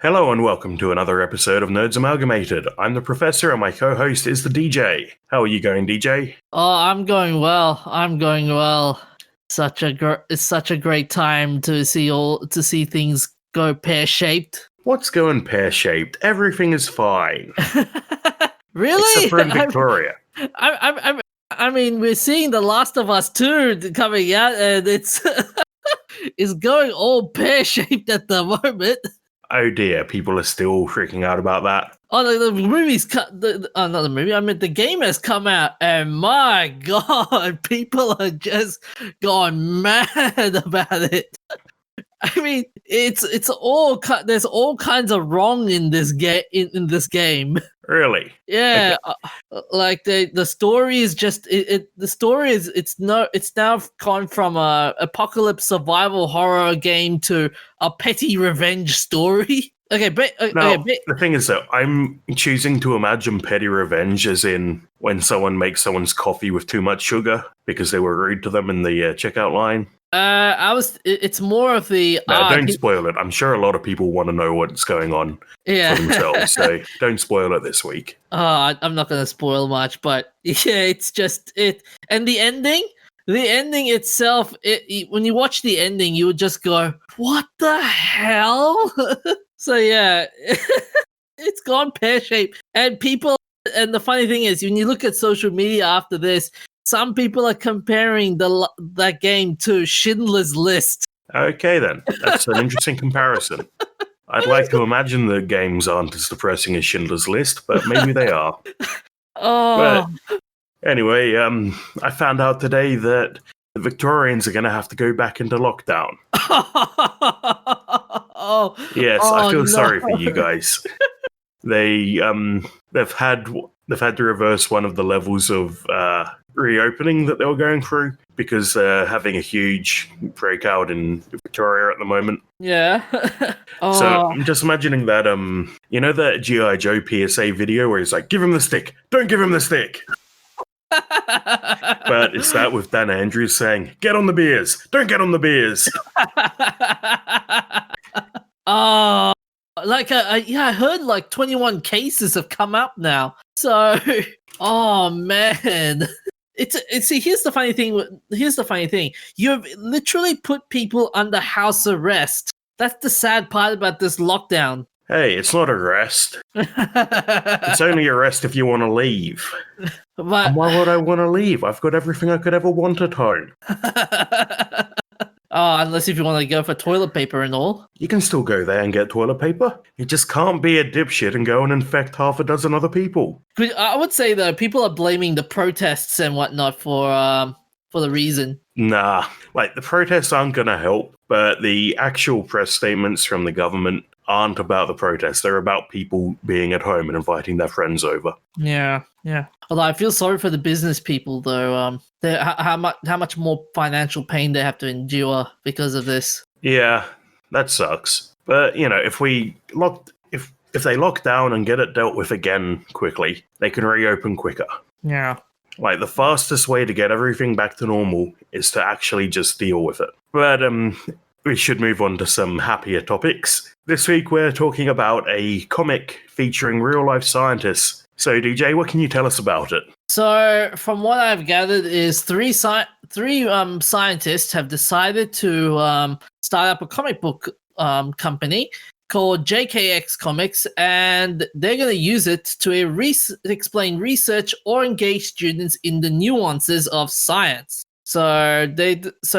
Hello and welcome to another episode of Nerds Amalgamated. I'm the Professor and my co-host is the DJ. How are you going, DJ? Oh, I'm going well. It's such a great time to see things go pear-shaped. What's going pear-shaped? Everything is fine. Really? Except for in Victoria. I mean, we're seeing The Last of Us 2 coming out, and it's it's going all pear-shaped at the moment. Oh dear, people are still freaking out about that. Oh, the movie's not the movie. I mean, the game has come out, and my God, people are just going mad about it. I mean, it's all there's all kinds of wrong in this game. In this game, Really? yeah. Like the story is just the story is it's now gone from a apocalypse survival horror game to a petty revenge story. Okay, but the thing is that I'm choosing to imagine petty revenge as in when someone makes someone's coffee with too much sugar because they were rude to them in the checkout line. It's more of the. No, don't spoil it. I'm sure a lot of people want to know what's going on for themselves, so don't spoil it this week. I'm not going to spoil much, but yeah, it's just it. And the ending itself, when you watch the ending, you would just go, "What the hell?" So yeah, it's gone pear-shaped, and the funny thing is, when you look at social media after this, some people are comparing that game to Schindler's List. Okay, then. That's an interesting comparison. I'd like to imagine the games aren't as depressing as Schindler's List, but maybe they are. Oh. But anyway, I found out today that the Victorians are going to have to go back into lockdown. Yes, I feel sorry for you guys. They've had to reverse one of the levels of reopening that they were going through because they're having a huge breakout in Victoria at the moment. Yeah. So I'm just imagining that you know that G.I. Joe PSA video where he's like, "Give him the stick, don't give him the stick." But it's that with Dan Andrews saying, "Get on the beers, don't get on the beers." I heard like 21 cases have come up now. So, oh man. See, here's the funny thing. You've literally put people under house arrest. That's the sad part about this lockdown. Hey, it's not arrest. It's only arrest if you want to leave. But, and why would I want to leave? I've got everything I could ever want at home. Unless if you want to go for toilet paper and all. You can still go there and get toilet paper. You just can't be a dipshit and go and infect half a dozen other people. I would say, though, people are blaming the protests and whatnot for the reason. Nah, like, the protests aren't going to help, but the actual press statements from the government aren't about the protests. They're about people being at home and inviting their friends over. Yeah. Although I feel sorry for the business people, though. How much more financial pain they have to endure because of this. Yeah, that sucks. But you know, if they lock down and get it dealt with again quickly, they can reopen quicker. Yeah. Like, the fastest way to get everything back to normal is to actually just deal with it. But we should move on to some happier topics. This week we're talking about a comic featuring real-life scientists. So, DJ, what can you tell us about it? So, from what I've gathered, is three scientists have decided to start up a comic book company called JKX Comics, and they're going to use it to explain research or engage students in the nuances of science. So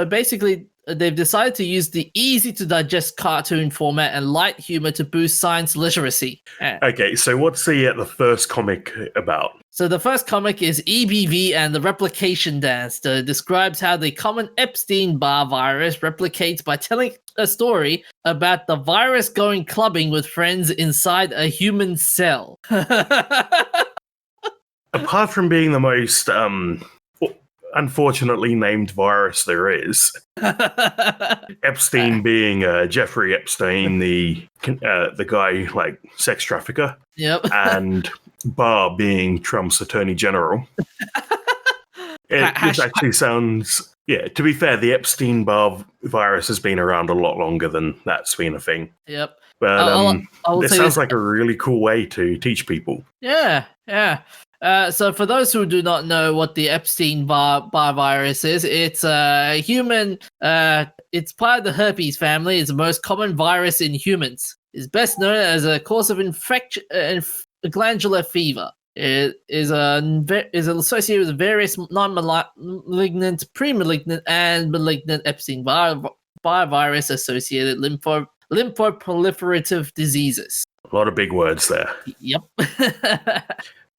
basically, they've decided to use the easy-to-digest cartoon format and light humor to boost science literacy. Okay, so what's the first comic about? So the first comic is EBV and the Replication Dance. That describes how the common Epstein-Barr virus replicates by telling a story about the virus going clubbing with friends inside a human cell. Apart from being the most unfortunately named virus there is, Epstein being Jeffrey Epstein, the guy, like, sex trafficker. Yep. And Barr being Trump's attorney general. This actually sounds... Yeah, to be fair, the Epstein-Barr virus has been around a lot longer than that's been a thing. Yep. But I will this say sounds this. like a really cool way to teach people. Yeah, yeah. So for those who do not know what the Epstein-Barr virus is, it's a human. It's part of the herpes family. It's the most common virus in humans. It's best known as a cause of infection, glandular fever. It is associated with various non-malignant, pre-malignant, and malignant Epstein-Barr virus associated lymphoproliferative diseases. A lot of big words there. Yep.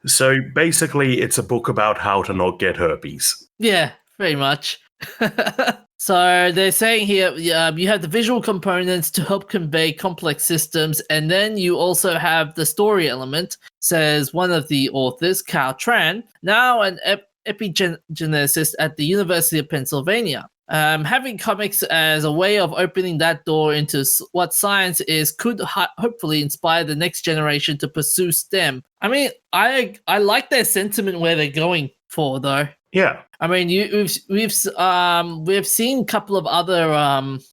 So basically, it's a book about how to not get herpes. Yeah, very much. So they're saying here you have the visual components to help convey complex systems, and then you also have the story element, says one of the authors, Cao Tran, now an epigeneticist at the University of Pennsylvania. Having comics as a way of opening that door into what science is could hopefully inspire the next generation to pursue STEM. I mean, I like their sentiment where they're going for, though. Yeah. I mean, we've seen a couple of other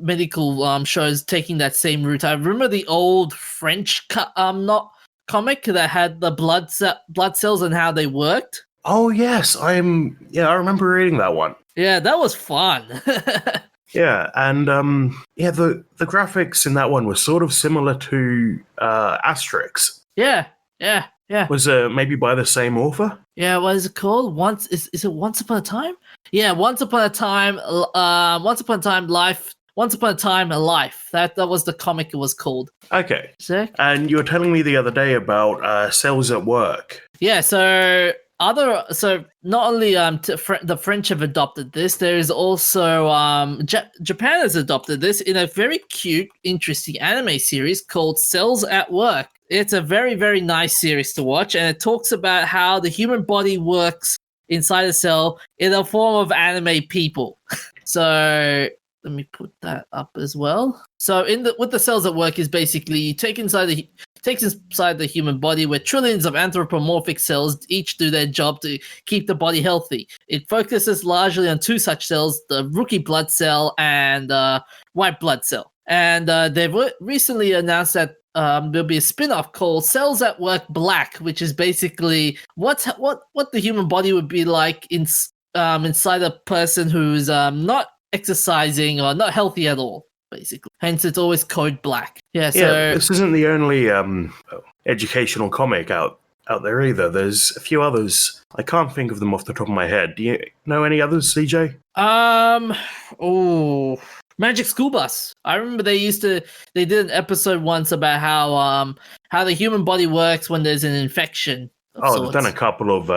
medical shows taking that same route. I remember the old French comic that had the blood cells and how they worked. Oh yes, I remember reading that one. Yeah, that was fun. Yeah, and the graphics in that one were sort of similar to Asterix. Yeah. Was maybe by the same author? Yeah, what is it called? Is it Once Upon a Time? Yeah, Once Upon a Time Life. Once Upon a Time a Life. That was the comic it was called. Okay. Sick. And you were telling me the other day about Cells at Work. Yeah, so not only the French have adopted this, there is also Japan has adopted this in a very cute, interesting anime series called Cells at Work. It's a very, very nice series to watch, and it talks about how the human body works inside a cell in the form of anime people. So let me put that up as well. So with the Cells at Work is basically you take inside the human body where trillions of anthropomorphic cells each do their job to keep the body healthy. It focuses largely on two such cells, the rookie blood cell and white blood cell. And they've recently announced that there'll be a spin-off called Cells at Work Black, which is basically what the human body would be like inside a person who's not exercising or not healthy at all. Basically, hence it's always code black. Yeah, this isn't the only educational comic out there either. There's a few others. I can't think of them off the top of my head. Do you know any others, CJ? Magic School Bus. I remember they did an episode once about how the human body works when there's an infection. They've done a couple of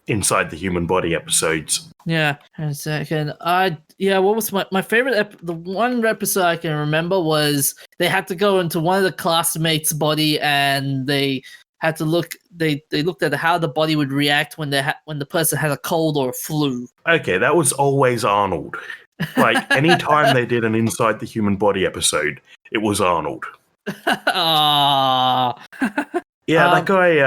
inside the human body episodes. Yeah, and a second. What was my favorite? The one episode I can remember was they had to go into one of the classmates' body, and they had to look. They looked at how the body would react when the person had a cold or a flu. Okay, that was always Arnold. Like any time they did an inside the human body episode, it was Arnold. Ah. Yeah, that guy,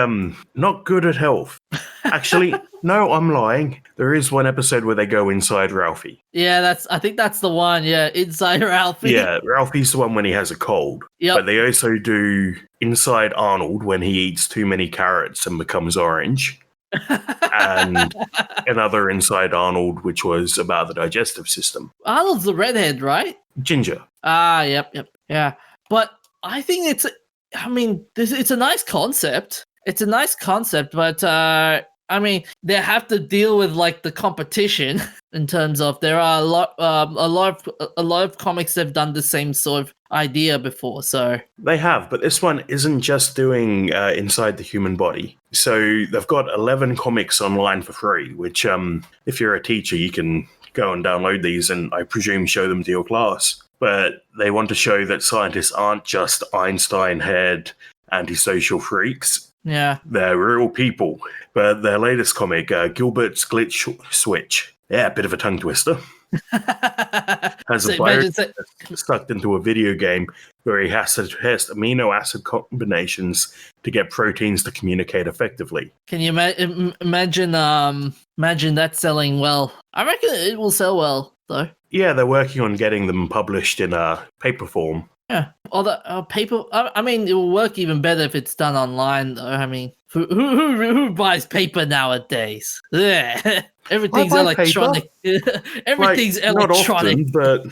not good at health. Actually, no, I'm lying. There is one episode where they go inside Ralphie. Yeah, I think that's the one. Yeah, inside Ralphie. Yeah, Ralphie's the one when he has a cold. Yep. But they also do inside Arnold when he eats too many carrots and becomes orange. And another inside Arnold, which was about the digestive system. Arnold's the redhead, right? Ginger. Yep. Yeah. But I think it's a nice concept. It's a nice concept, but they have to deal with like the competition in terms of there are a lot of comics that have done the same sort of idea before. So they have, but this one isn't just doing inside the human body. So they've got 11 comics online for free, which if you're a teacher, you can go and download these and I presume show them to your class. But they want to show that scientists aren't just Einstein-haired antisocial freaks. Yeah. They're real people. But their latest comic, Gilbert's Glitch Switch. Yeah, a bit of a tongue twister. Has a virus stuck into a video game where he has to test amino acid combinations to get proteins to communicate effectively. Can you imagine that selling well? I reckon it will sell well, though. Yeah, they're working on getting them published in a paper form. Yeah. Although paper, I mean, it will work even better if it's done online. Though. I mean, who buys paper nowadays? Yeah. Everything's buy paper. electronic. Everything's Not electronic. often, but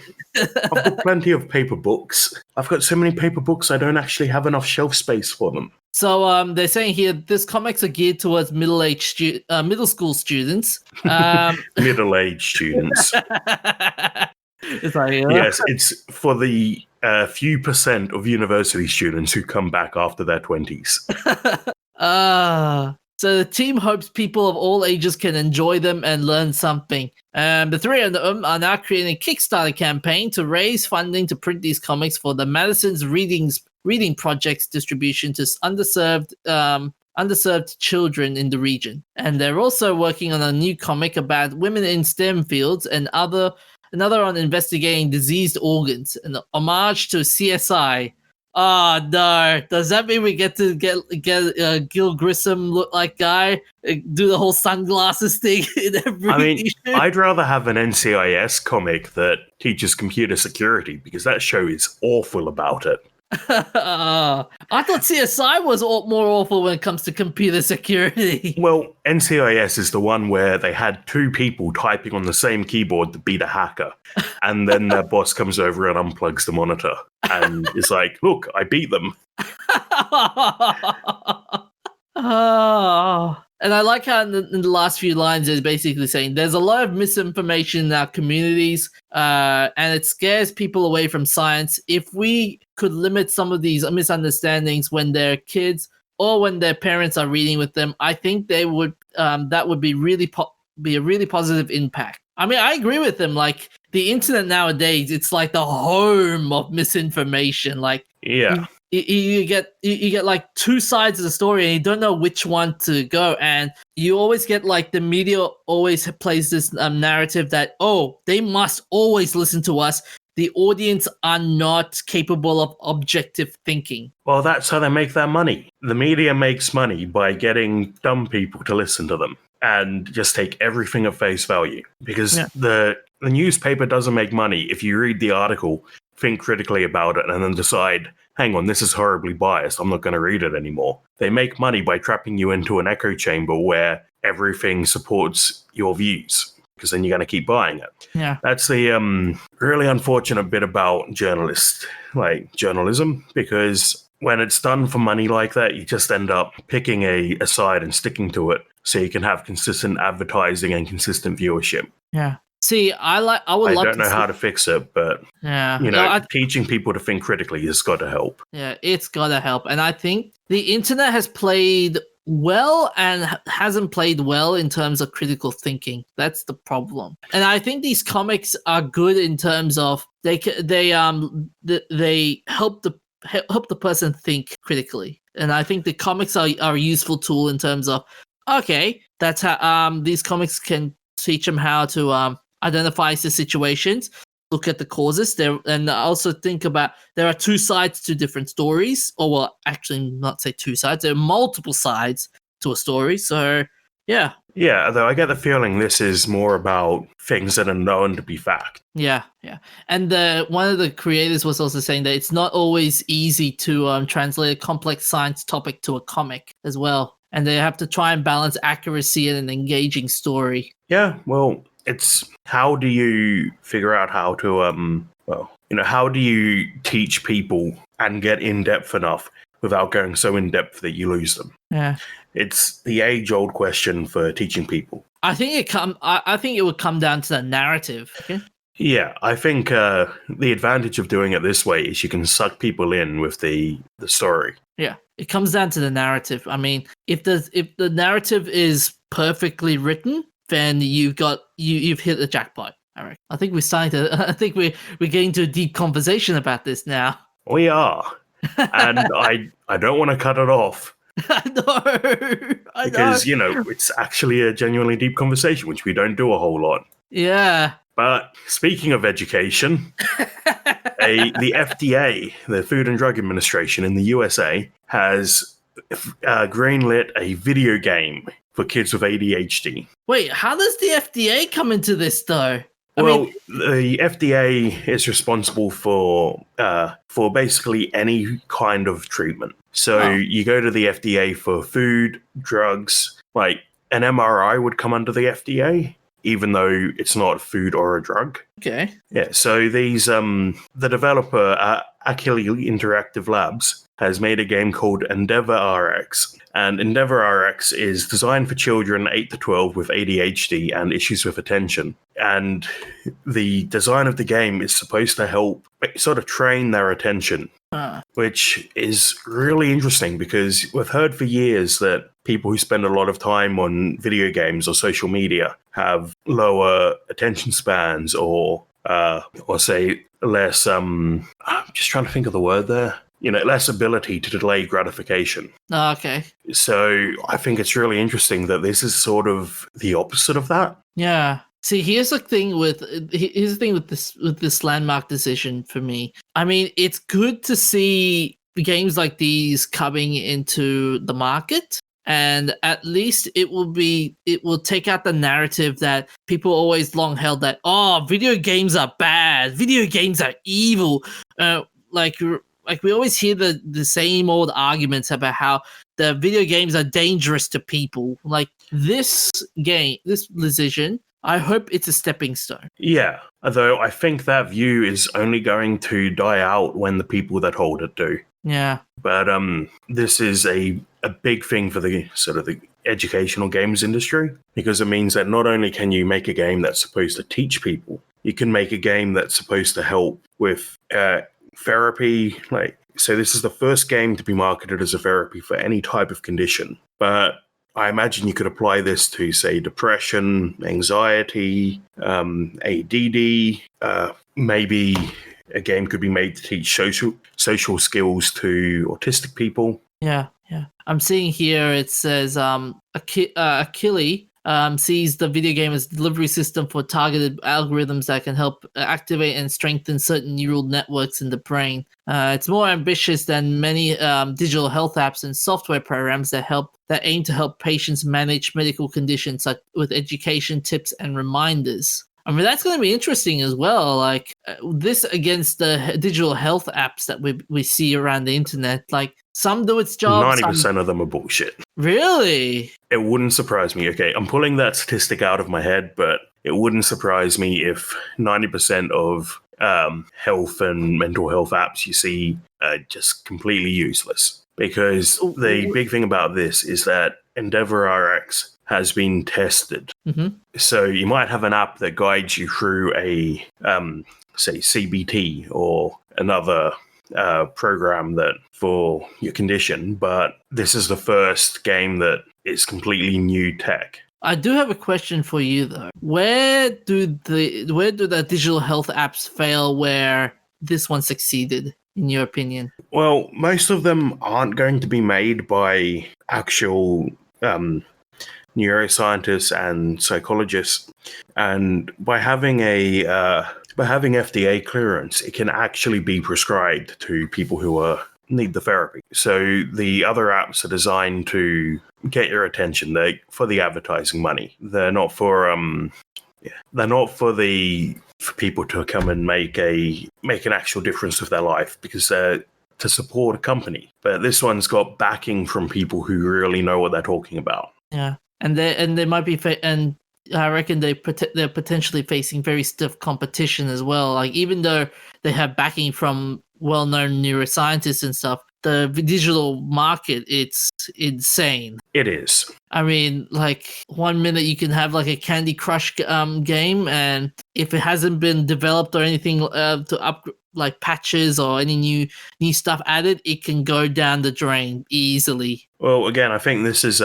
I've got plenty of paper books. I've got so many paper books I don't actually have enough shelf space for them. So they're saying here this comics are geared towards middle school students. Middle-aged students. It's like, Yes, it's for the few percent of university students who come back after their 20s. So the team hopes people of all ages can enjoy them and learn something. The three of them are now creating a Kickstarter campaign to raise funding to print these comics for the Madison's Reading Project's distribution to underserved children in the region. And they're also working on a new comic about women in STEM fields and another on investigating diseased organs, an homage to CSI. Oh no! Does that mean we get Gil Grissom look like guy do the whole sunglasses thing in every? I mean, issue? I'd rather have an NCIS comic that teaches computer security because that show is awful about it. I thought CSI was more awful when it comes to computer security. Well, NCIS is the one where they had two people typing on the same keyboard to beat a hacker, and then their boss comes over and unplugs the monitor, and is like, "Look, I beat them." And I like how in the last few lines is basically saying there's a lot of misinformation in our communities, and it scares people away from science. If we could limit some of these misunderstandings when they're kids or when their parents are reading with them, I think they would that would be be a really positive impact. I mean, I agree with them. Like the internet nowadays, it's like the home of misinformation. Like Yeah. You get like two sides of the story and you don't know which one to go, and you always get like the media always plays this narrative that they must always listen to us. The audience are not capable of objective thinking. Well, that's how they make their money. The media makes money by getting dumb people to listen to them and just take everything at face value, because the newspaper doesn't make money if you read the article, think critically about it, and then decide, hang on, this is horribly biased, I'm not going to read it anymore. They make money by trapping you into an echo chamber where everything supports your views, because then you're going to keep buying it. Yeah. That's the really unfortunate bit about journalism, because when it's done for money like that, you just end up picking a side and sticking to it so you can have consistent advertising and consistent viewership. Yeah. See, I don't know how to fix it, but teaching people to think critically has got to help. Yeah, it's got to help. And I think the internet has played well and hasn't played well in terms of critical thinking. That's the problem. And I think these comics are good in terms of they help the person think critically. And I think the comics are a useful tool in terms of, okay, that's how these comics can teach them how to identify the situations, look at the causes there, and also think about there are two sides to different stories, or well, actually not say two sides, there are multiple sides to a story. So yeah, though I get the feeling this is more about things that are known to be fact. Yeah. And one of the creators was also saying that it's not always easy to translate a complex science topic to a comic as well, and they have to try and balance accuracy and an engaging story. Yeah, well, it's how do you figure out how to how do you teach people and get in depth enough without going so in depth that you lose them? Yeah, it's the age-old question for teaching people. I think it would come down to the narrative. Okay? Yeah, I think the advantage of doing it this way is you can suck people in with the story. Yeah, it comes down to the narrative. I mean, if the narrative is perfectly written, then you've hit the jackpot. All right. I think we're starting to. I think we're getting to a deep conversation about this now. We are, and I don't want to cut it off. Because it's actually a genuinely deep conversation, which we don't do a whole lot. Yeah. But speaking of education, the FDA, the Food and Drug Administration in the USA, has greenlit a video game for kids with ADHD. Wait, how does the FDA come into this though? Well, the FDA is responsible for basically any kind of treatment. So you go to the FDA for food, drugs, like an MRI would come under the FDA, even though it's not food or a drug. Okay. Yeah, so these the developer Achille Interactive Labs has made a game called Endeavor RX. And Endeavor RX is designed for children 8 to 12 with ADHD and issues with attention. And the design of the game is supposed to help sort of train their attention, which is really interesting because we've heard for years that people who spend a lot of time on video games or social media have lower attention spans or say less, I'm just trying to think of the word there, less ability to delay gratification. Okay. So I think it's really interesting that this is sort of the opposite of that. Yeah. See, here's the thing with this landmark decision for me. I mean, it's good to see games like these coming into the market, and at least it will take out the narrative that people always long held that video games are bad, video games are evil. Like we always hear the same old arguments about how the video games are dangerous to people. Like this decision, I hope it's a stepping stone. Yeah, although I think that view is only going to die out when the people that hold it do. Yeah. But this is a big thing for the sort of the educational games industry, because it means that not only can you make a game that's supposed to teach people, you can make a game that's supposed to help with therapy. So this is the first game to be marketed as a therapy for any type of condition. But I imagine you could apply this to, say, depression, anxiety, ADD. Maybe a game could be made to teach social skills to autistic people. Yeah. I'm seeing here it says Achille sees the video game as a delivery system for targeted algorithms that can help activate and strengthen certain neural networks in the brain. It's more ambitious than many digital health apps and software programs that aim to help patients manage medical conditions, such with education tips and reminders. I mean, that's going to be interesting as well. Like this against the digital health apps that we see around the internet. Like some do its job. 90% of them are bullshit. Really? It wouldn't surprise me. Okay, I'm pulling that statistic out of my head, but it wouldn't surprise me if 90% of health and mental health apps you see are just completely useless. Because the big thing about this is that Endeavor RX has been tested. Mm-hmm. So you might have an app that guides you through a, say, CBT or another program that for your condition, but this is the first game that is completely new tech. I do have a question for you though. Where do the digital health apps fail where this one succeeded, in your opinion? Well, most of them aren't going to be made by actual neuroscientists and psychologists, and by having FDA clearance, it can actually be prescribed to people who need the therapy. So the other apps are designed to get your attention. They're for the advertising money. They're not for for people to come and make an actual difference with their life, because they're to support a company. But this one's got backing from people who really know what they're talking about. Yeah. And they might be, and I reckon they're potentially facing very stiff competition as well. Like even though they have backing from well-known neuroscientists and stuff, the digital market, it's insane. It is. I mean, like 1 minute you can have like a Candy Crush game, and if it hasn't been developed or anything to up like patches or any new stuff added, it can go down the drain easily. Well, again, I think this is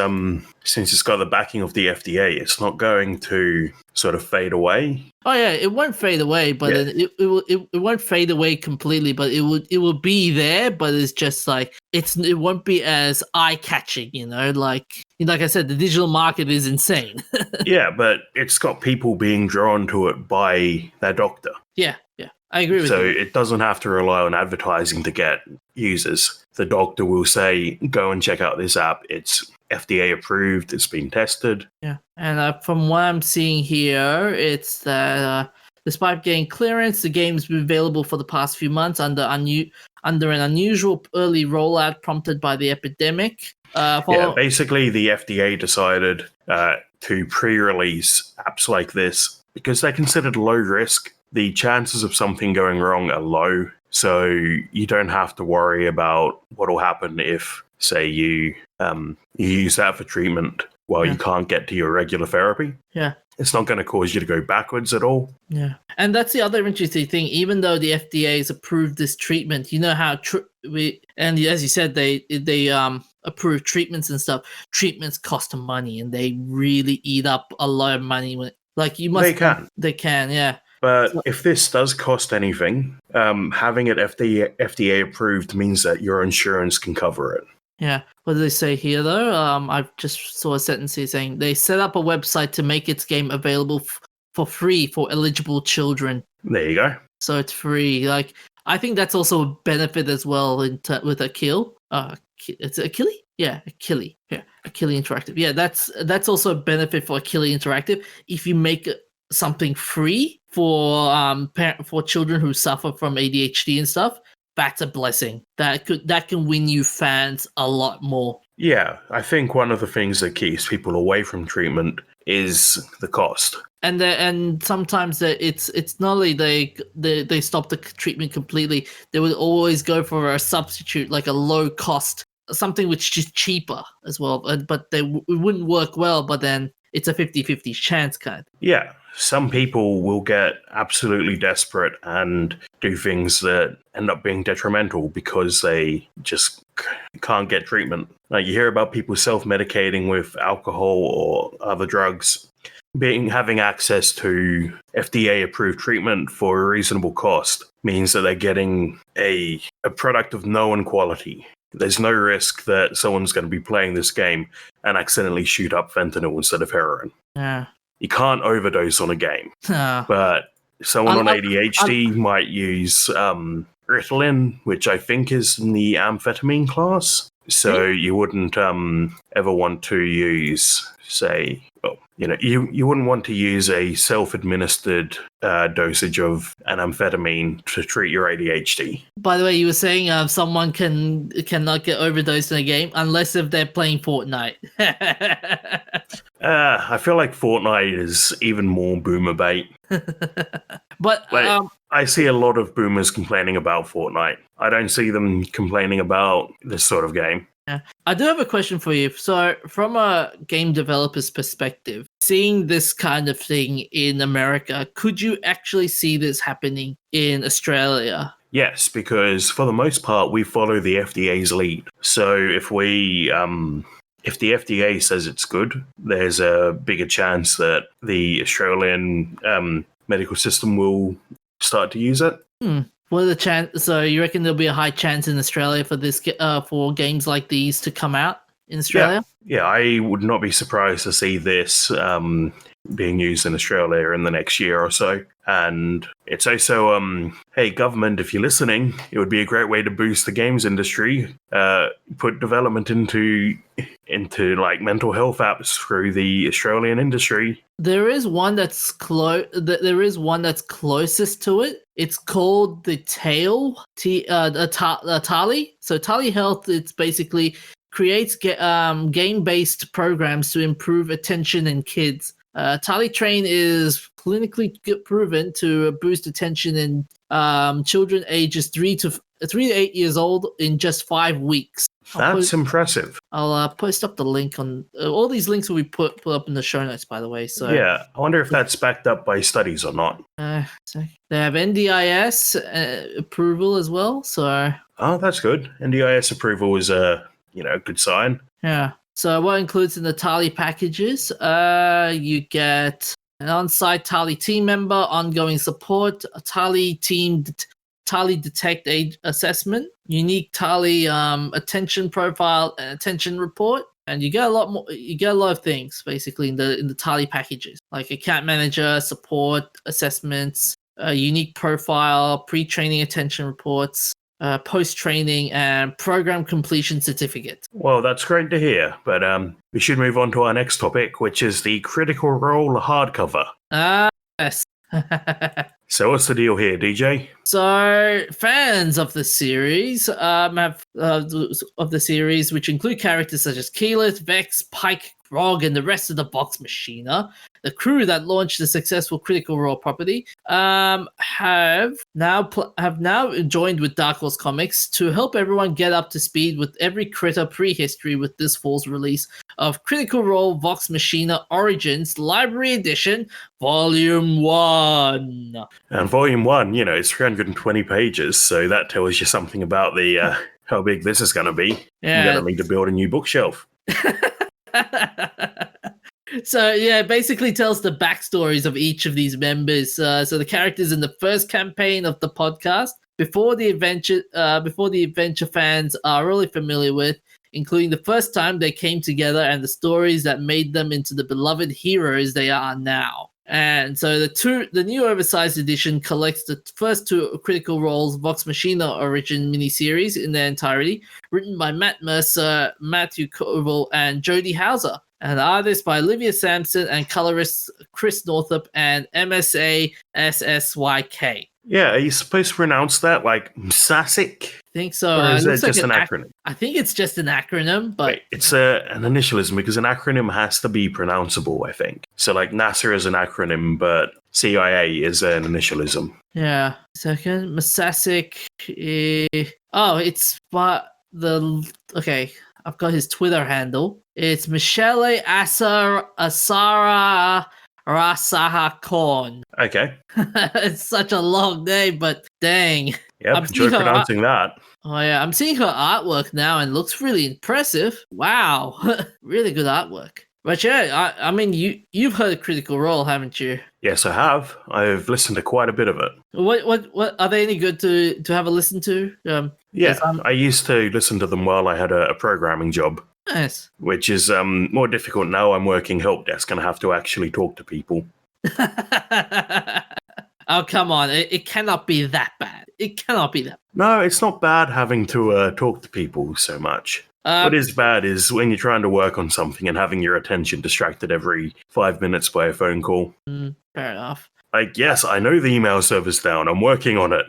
since it's got the backing of the FDA, it's not going to sort of fade away. Oh yeah, it won't fade away, but it won't fade away completely. But it will be there, but it's just like it won't be as eye catching, Like I said, the digital market is insane. Yeah, but it's got people being drawn to it by their doctor. Yeah, I agree with you. So it doesn't have to rely on advertising to get users. The doctor will say, go and check out this app. It's FDA approved. It's been tested. Yeah. And from what I'm seeing here, it's that Despite getting clearance, the game's been available for the past few months under an unusual early rollout prompted by the epidemic. Basically, the FDA decided to pre-release apps like this because they're considered low risk. The chances of something going wrong are low, so you don't have to worry about what will happen if, say, you use that for treatment while you can't get to your regular therapy. Yeah. It's not going to cause you to go backwards at all. Yeah. And that's the other interesting thing. Even though the FDA has approved this treatment, you know how and as you said, they approve treatments and stuff. Treatments cost money, and they really eat up a lot of money. They can, yeah. But if this does cost anything, having it FDA approved means that your insurance can cover it. Yeah. What do they say here, though? I just saw a sentence here saying they set up a website to make its game available for free for eligible children. There you go. So it's free. Like, I think that's also a benefit as well with Akil. It's Akili? Yeah, Akili. Yeah, Akili Interactive. Yeah, that's also a benefit for Akili Interactive. If you make something free for children who suffer from ADHD and stuff, that's a blessing. That can win you fans a lot more. Yeah, I think one of the things that keeps people away from treatment is the cost. And sometimes it's not only they stop the treatment completely. They would always go for a substitute, like a low cost, something which is cheaper as well. But it wouldn't work well. But then it's a 50-50 chance kind. Yeah, some people will get absolutely desperate and do things that end up being detrimental because they just can't get treatment. Like, you hear about people self-medicating with alcohol or other drugs. Having access to FDA-approved treatment for a reasonable cost means that they're getting a product of known quality. There's no risk that someone's going to be playing this game and accidentally shoot up fentanyl instead of heroin. Yeah. You can't overdose on a game. But someone on ADHD might use Ritalin, which I think is in the amphetamine class. So you wouldn't ever want to use, say, you wouldn't want to use a self-administered dosage of an amphetamine to treat your ADHD. By the way, you were saying someone cannot get overdosed in a game unless if they're playing Fortnite. I feel like Fortnite is even more boomer bait. But I see a lot of boomers complaining about Fortnite. I don't see them complaining about this sort of game. Yeah. I do have a question for you. So, from a game developer's perspective, seeing this kind of thing in America, could you actually see this happening in Australia? Yes, because for the most part, we follow the FDA's lead. So if the FDA says it's good, there's a bigger chance that the Australian medical system will start to use it. What are the chance? So you reckon there'll be a high chance in Australia for this for games like these to come out in Australia? Yeah, I would not be surprised to see this being used in Australia in the next year or so. And it's also, hey, government, if you're listening, it would be a great way to boost the games industry. Put development into like mental health apps through the Australian industry. There is one that's There is one that's closest to it. It's called the Tali. So Tali Health. It's basically creates game-based programs to improve attention in kids. Tali Train is clinically proven to boost attention in children ages 3 to 8 years old in just 5 weeks. That's impressive. I'll post up the link on all these links will be put up in the show notes, by the way. So yeah, I wonder if that's backed up by studies or not. So they have NDIS approval as well. So that's good. NDIS approval is a good sign. Yeah. So what includes in the Tali packages? You get an on-site Tali team member, ongoing support, a Tali team, Tali detect age assessment, unique Tali attention profile and attention report, and you get a lot more. You get a lot of things basically in the Tali packages, like account manager, support, assessments, unique profile, pre-training attention reports, post-training, and program completion certificate. Well, that's great to hear, but we should move on to our next topic, which is the Critical Role hardcover. Yes. So what's the deal here, DJ? So, fans of the series which include characters such as Keyleth, Vex, Pike, Grog, and the rest of the Vox Machina, the crew that launched the successful Critical Role property, have now joined with Dark Horse Comics to help everyone get up to speed with every critter prehistory with this fall's release of Critical Role Vox Machina Origins Library Edition Volume 1. And Volume 1, is 320 pages, so that tells you something about the how big this is going to be. Yeah. You're going to need to build a new bookshelf. So yeah, it basically tells the backstories of each of these members. So the characters in the first campaign of the podcast, before the adventure fans are really familiar with, including the first time they came together and the stories that made them into the beloved heroes they are now. And so the new oversized edition collects the first two Critical Roles Vox Machina Origin miniseries in their entirety, written by Matt Mercer, Matthew Koval, and Jody Hauser, and artist by Olivia Sampson and colorist Chris Northup and MSA SSYK. Yeah, are you supposed to pronounce that like Msasic? I think so. Or is It it looks like just an acronym? I think it's just an acronym, but Wait, it's an initialism because an acronym has to be pronounceable, I think. So like NASA is an acronym, but CIA is an initialism. yeah. Second, Masasic. It's but okay. I've got his Twitter handle. It's Michele Asara Rasaha Korn. Okay. It's such a long name, but dang. Yep, enjoy pronouncing that. Oh yeah, I'm seeing her artwork now and it looks really impressive. Wow. Really good artwork. But yeah, I mean you've heard of Critical Role, haven't you? Yes, I have. I've listened to quite a bit of it. What are they any good to have a listen to? Yeah, I used to listen to them while I had a programming job. Nice. Which is more difficult now. I'm working help desk and I have to actually talk to people. Oh, come on. It cannot be that bad. It cannot be that bad. No, it's not bad having to talk to people so much. What is bad is when you're trying to work on something and having your attention distracted every 5 minutes by a phone call. Fair enough. Like, yes, I know the email server's down. I'm working on it.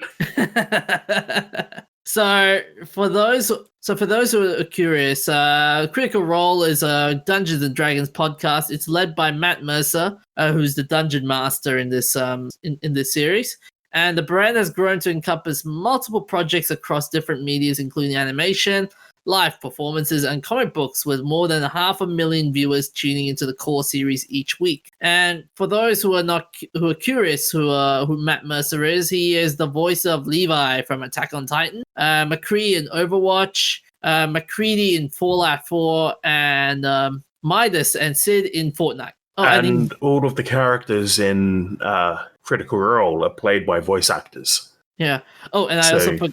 So for those who are curious, Critical Role is a Dungeons and Dragons podcast. It's led by Matt Mercer, who's the dungeon master in this in this series. And the brand has grown to encompass multiple projects across different medias, including animation, live performances, and comic books, with more than 500,000 viewers tuning into the core series each week. And for those who are curious who Matt Mercer is, he is the voice of Levi from Attack on Titan, McCree in Overwatch, McCready in Fallout 4, and Midas and Sid in Fortnite. And all of the characters in Critical Role are played by voice actors. Yeah. Oh, and I also put.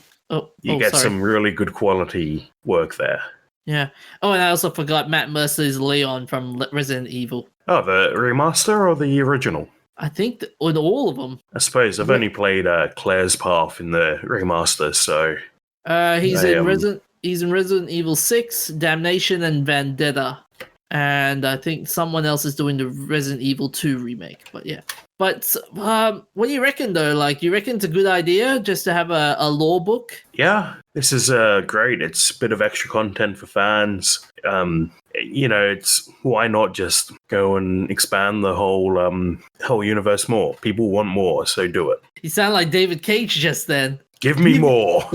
You get some really good quality work there. Yeah. Oh, and I also forgot Matt Mercer's Leon from Resident Evil. Oh, the remaster or the original? I think in all of them. I suppose I've only played Claire's Path in the remaster, so he's in Resident Evil 6, Damnation, and Vendetta. And I think someone else is doing the Resident Evil 2 remake. But yeah. But what do you reckon, though? Like, you reckon it's a good idea just to have a lore book? Yeah, this is great. It's a bit of extra content for fans. It's why not just go and expand the whole universe more? People want more, so do it. You sound like David Cage just then. Give me more.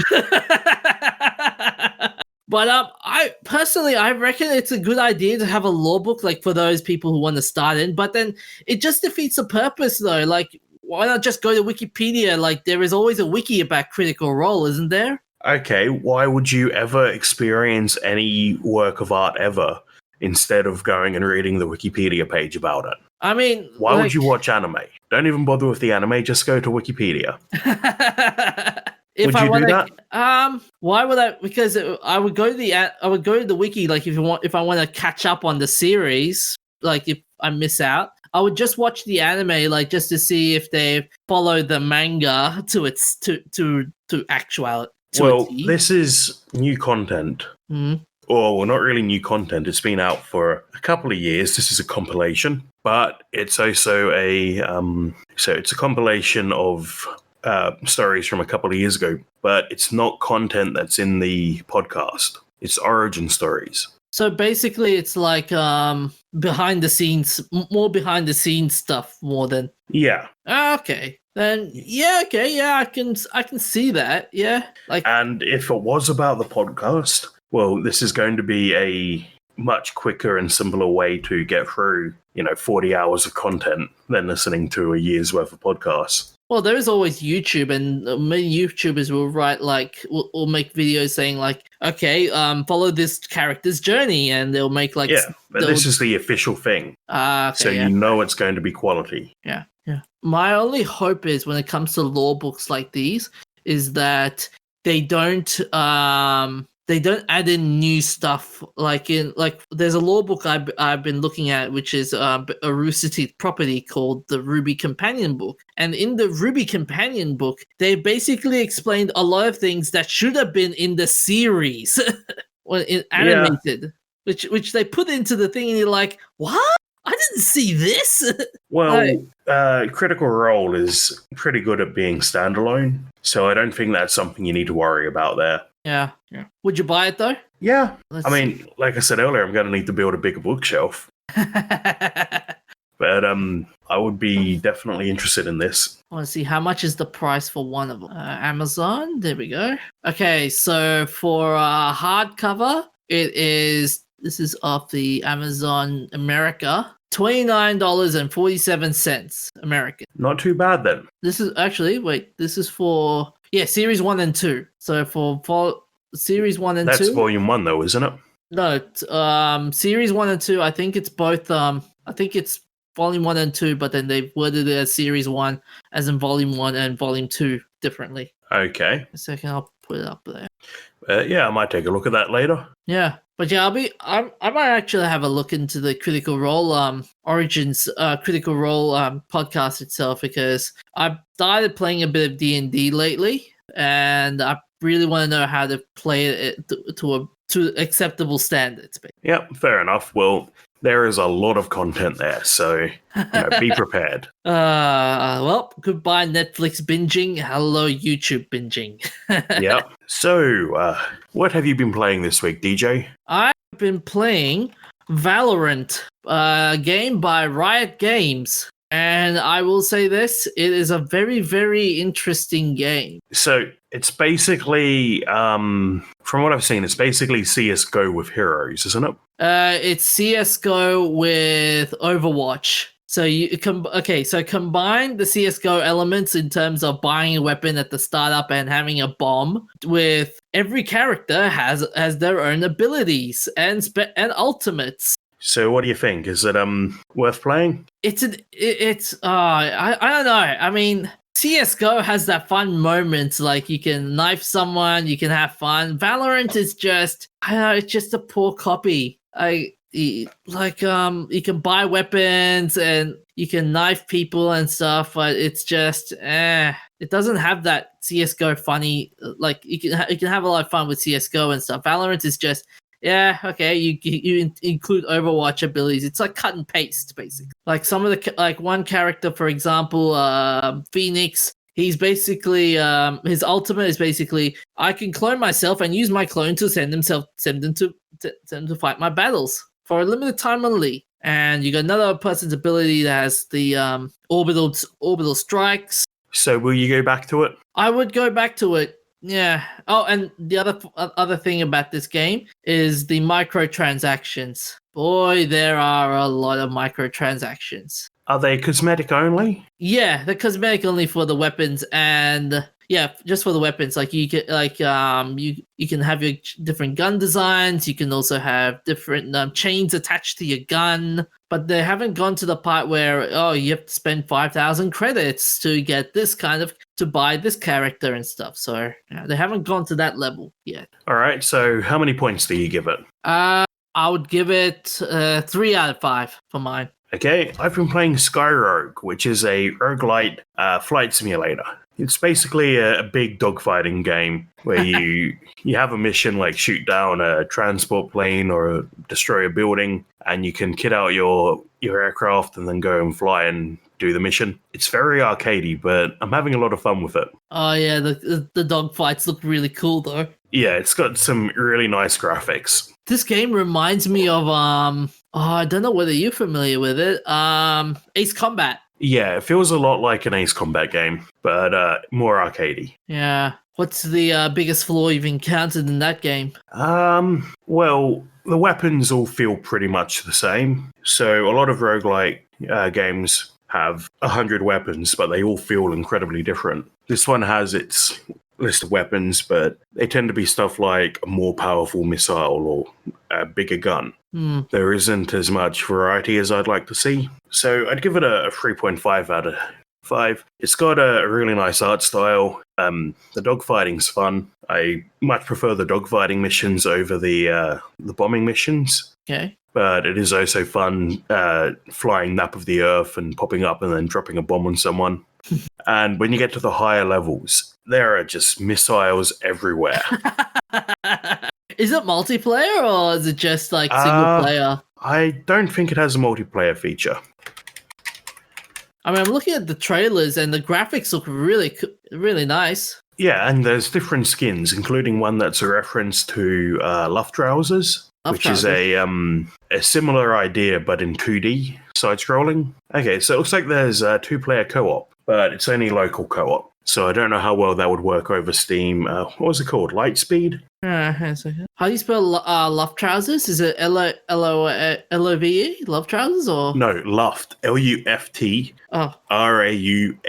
But I reckon it's a good idea to have a lore book, like for those people who want to start in. But then it just defeats the purpose, though. Like, why not just go to Wikipedia? Like, there is always a wiki about Critical Role, isn't there? Okay, why would you ever experience any work of art ever instead of going and reading the Wikipedia page about it? I mean, why would you watch anime? Don't even bother with the anime. Just go to Wikipedia. Would you do that? Why would I? Because I would go to the wiki. Like, if I want to catch up on the series, like if I miss out, I would just watch the anime, like just to see if they follow the manga to its to actuality. Well, this is new content. Mm-hmm. well, not really new content. It's been out for a couple of years. This is a compilation, but it's also it's a compilation of stories from a couple of years ago, but it's not content that's in the podcast. It's origin stories. So basically, it's like behind the scenes, more behind the scenes stuff more than. Yeah. Okay. Then I can see that. Yeah. And if it was about the podcast, well, this is going to be a much quicker and simpler way to get through, 40 hours of content than listening to a year's worth of podcasts. Well, there is always YouTube, and many YouTubers will write will make videos saying okay, follow this character's journey, and they'll make but this is the official thing. Okay, so you know it's going to be quality. Yeah. My only hope is when it comes to lore books like these is that they don't add in new stuff there's a lore book I've been looking at, which is a Rooster Teeth property called the Ruby Companion book, and in the Ruby Companion book they basically explained a lot of things that should have been in the series when animated, which they put into the thing, and you're like, what? I didn't see this. Well, Critical Role is pretty good at being standalone, so I don't think that's something you need to worry about there. Yeah. Would you buy it though? Yeah. Like I said earlier, I'm going to need to build a bigger bookshelf. But I would be definitely interested in this. I want to see how much is the price for one of them. Amazon, there we go. Okay, so for hardcover, this is off the Amazon America, $29.47 American. Not too bad then. This is this is for series 1 and 2. So for series 1 and 2. That's volume 1 though, isn't it? No, series 1 and 2, I think it's both I think it's volume 1 and 2, but then they've worded it as series 1 as in volume 1 and volume 2 differently. Okay. A second, I'll put it up there. I might take a look at that later. Yeah. But I might actually have a look into the Critical Role Origins Critical Role podcast itself, because I've started playing a bit of D&D lately, and I really want to know how to play it to acceptable standards. Yep, fair enough. Well, there is a lot of content there, so be prepared. Well, goodbye Netflix binging. Hello YouTube binging. Yep. So, what have you been playing this week, DJ? I've been playing Valorant, a game by Riot Games. And I will say this, it is a very, very interesting game. So it's basically, from what I've seen, it's basically CSGO with heroes, isn't it? It's CSGO with Overwatch. So combine the CSGO elements in terms of buying a weapon at the startup and having a bomb with every character has their own abilities and ultimates. So what do you think? Is it worth playing? I don't know. I mean, CSGO has that fun moment, like you can knife someone, you can have fun. Valorant is just, it's just a poor copy. You can buy weapons and you can knife people and stuff, but it's just, it doesn't have that CSGO funny. Like you can have a lot of fun with CSGO and stuff. Valorant is just, yeah, okay, you include Overwatch abilities. It's like cut and paste, basically. Like some of the, one character, for example, Phoenix, he's basically, his ultimate is basically, I can clone myself and use my clone to send them to fight my battles for a limited time only. And you got another person's ability that has the orbital strikes. So will you go back to it? I would go back to it. Yeah. Oh, and the other thing about this game is the microtransactions. Boy, there are a lot of microtransactions. Are they cosmetic only? Yeah, they're cosmetic only for the weapons, and just for the weapons. Like you can you can have your different gun designs. You can also have different chains attached to your gun. But they haven't gone to the part where you have to spend 5,000 credits to get this to buy this character and stuff. So they haven't gone to that level yet. All right. So how many points do you give it? I would give it 3 out of 5 for mine. Okay, I've been playing Skyrogue, which is a roguelite flight simulator. It's basically a big dogfighting game where you have a mission like shoot down a transport plane or destroy a building, and you can kit out your aircraft and then go and fly and do the mission. It's very arcadey, but I'm having a lot of fun with it. Oh yeah, the dog fights look really cool though. Yeah, it's got some really nice graphics. This game reminds me of I don't know whether you're familiar with it. Ace Combat. Yeah, it feels a lot like an Ace Combat game, but more arcadey. Yeah. What's the biggest flaw you've encountered in that game? Well, the weapons all feel pretty much the same. So a lot of roguelike games have 100 weapons, but they all feel incredibly different. This one has its list of weapons, but they tend to be stuff like a more powerful missile or a bigger gun. There isn't as much variety as I'd like to see. So I'd give it a 3.5 out of 5. It's got a really nice art style. The dogfighting's fun. I much prefer the dogfighting missions over the bombing missions. Okay. But it is also fun flying map of the Earth and popping up and then dropping a bomb on someone. And when you get to the higher levels, there are just missiles everywhere. Is it multiplayer or is it just like single player? I don't think it has a multiplayer feature. I mean, I'm looking at the trailers and the graphics look really nice. Yeah, and there's different skins, including one that's a reference to Luft Trousers, which is a similar idea but in 2D side-scrolling. Okay, so it looks like there's a 2-player co-op, but it's only local co-op. So I don't know how well that would work over Steam. What was it called? Lightspeed? Hang on a second. How do you spell Luft Trousers? Is it L-O-V-E? Luft Trousers or? No, Luft. L-U-F-T. Oh. R-A-U-S-E-R-S.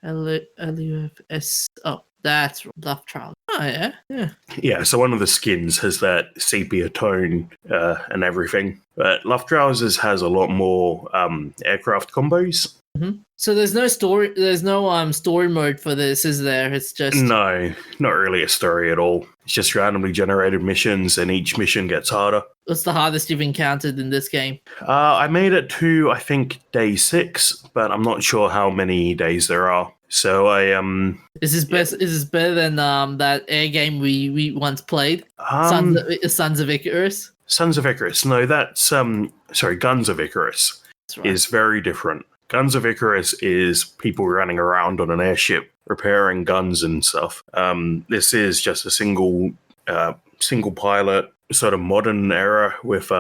L-U-F-S. Oh, that's Luft Trousers. Oh, yeah. Yeah, so one of the skins has that sepia tone and everything. But Luft Trousers has a lot more aircraft combos. Mm-hmm. So there's no story. There's no story mode for this, is there? It's just no, not really a story at all. It's just randomly generated missions, and each mission gets harder. What's the hardest you've encountered in this game? I made it to I think day 6, but I'm not sure how many days there are. So I Is this best? Is this better than that air game we once played? Sons of Icarus. Sons of Icarus. No, that's Guns of Icarus. That's right. Is very different. Guns of Icarus is people running around on an airship repairing guns and stuff. This is just a single pilot sort of modern era with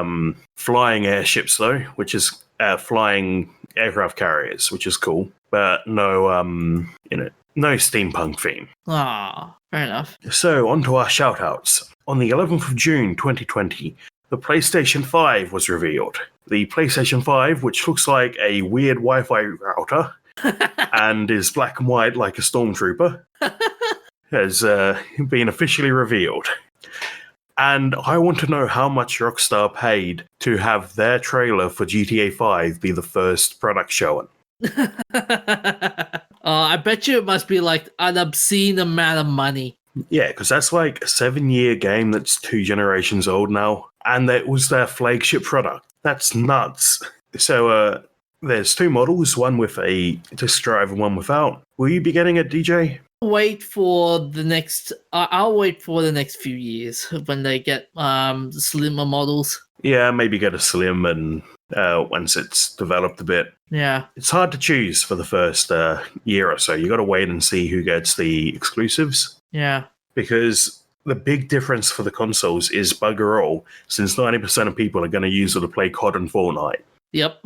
flying airships though, which is flying aircraft carriers, which is cool, but no steampunk theme. Ah, fair enough. So on to our shoutouts. On the 11th of June 2020, the PlayStation 5 was revealed. The PlayStation 5, which looks like a weird Wi-Fi router and is black and white like a stormtrooper, has been officially revealed. And I want to know how much Rockstar paid to have their trailer for GTA 5 be the first product shown. I bet you it must be like an obscene amount of money. Yeah, because that's like a 7-year game that's 2 generations old now. And that was their flagship product. That's nuts. So there's 2 models, one with a disc drive and one without. Will you be getting it, DJ? I'll wait for the next few years when they get slimmer models. Yeah, maybe get a slim and once it's developed a bit. Yeah. It's hard to choose for the first year or so. You got to wait and see who gets the exclusives. Yeah. Because the big difference for the consoles is bugger all, since 90% of people are going to use it to play COD and Fortnite. Yep.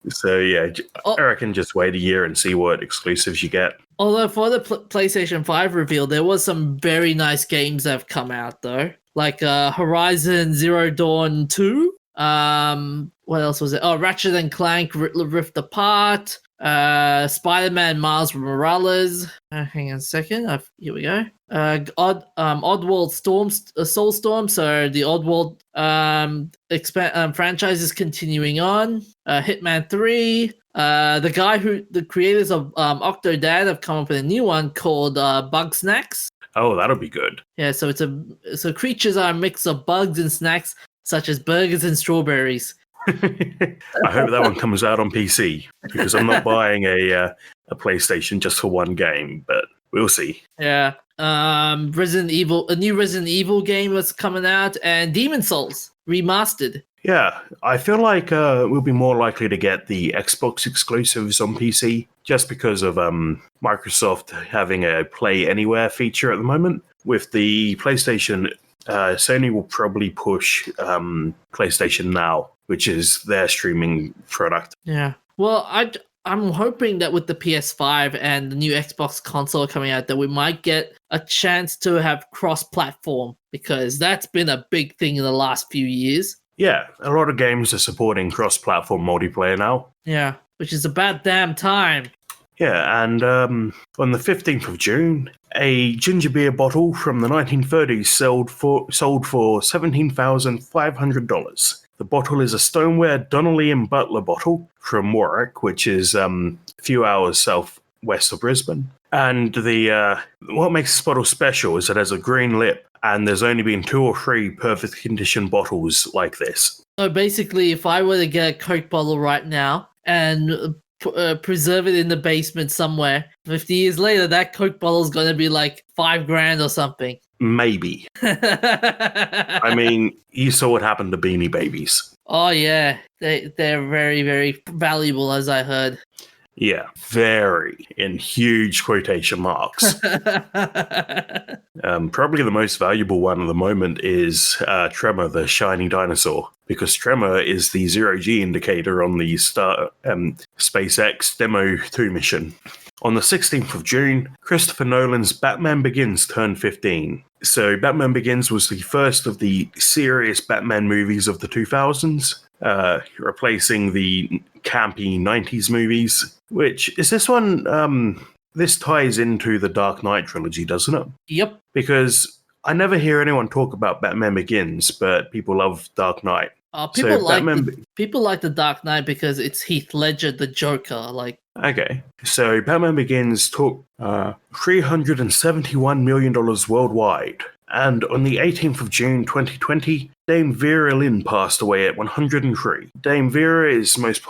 So yeah, I reckon just wait a year and see what exclusives you get. Although for the PlayStation 5 reveal, there was some very nice games that have come out though. Like Horizon Zero Dawn 2. What else was it? Oh, Ratchet and Clank Rift Apart. Spider-Man Miles Morales. Hang on a second. Here we go. Oddworld Soulstorm. So the Oddworld franchise is continuing on. Hitman 3. The creators of Octodad have come up with a new one called Bug Snacks. Oh, that'll be good. Yeah, so creatures are a mix of bugs and snacks such as burgers and strawberries. I hope that one comes out on PC because I'm not buying a a PlayStation just for one game, but we'll see. Yeah. Resident Evil, a new Resident Evil game was coming out, and Demon Souls remastered. Yeah, I feel like we'll be more likely to get the Xbox exclusives on PC just because of Microsoft having a Play Anywhere feature at the moment. With the PlayStation, Sony will probably push PlayStation Now, which is their streaming product. Yeah. Well, I'm hoping that with the PS5 and the new Xbox console coming out, that we might get a chance to have cross-platform, because that's been a big thing in the last few years. Yeah, a lot of games are supporting cross-platform multiplayer now. Yeah, which is about damn time. Yeah, and on the 15th of June, a ginger beer bottle from the 1930s sold for $17,500. The bottle is a stoneware Donnelly and Butler bottle from Warwick, which is a few hours southwest of Brisbane. And the what makes this bottle special is it has a green lip, and there's only been 2 or 3 perfect condition bottles like this. So basically, if I were to get a Coke bottle right now and preserve it in the basement somewhere, 50 years later, that Coke bottle is going to be like $5,000 or something. Maybe. I mean, you saw what happened to Beanie Babies. Oh yeah, they're very, very valuable, as I heard. Yeah, very, in huge quotation marks. Probably the most valuable one at the moment is Tremor, the shiny dinosaur, because Tremor is the zero-G indicator on the SpaceX Demo 2 mission. On the 16th of June, Christopher Nolan's Batman Begins turned 15. So Batman Begins was the first of the serious Batman movies of the 2000s, replacing the campy 90s movies. Which, is this one, this ties into the Dark Knight trilogy, doesn't it? Yep. Because I never hear anyone talk about Batman Begins, but people love Dark Knight. People like the Dark Knight because it's Heath Ledger, the Joker. Okay, so Batman Begins took $371 million worldwide. And on the 18th of June 2020, Dame Vera Lynn passed away at 103. Dame Vera is most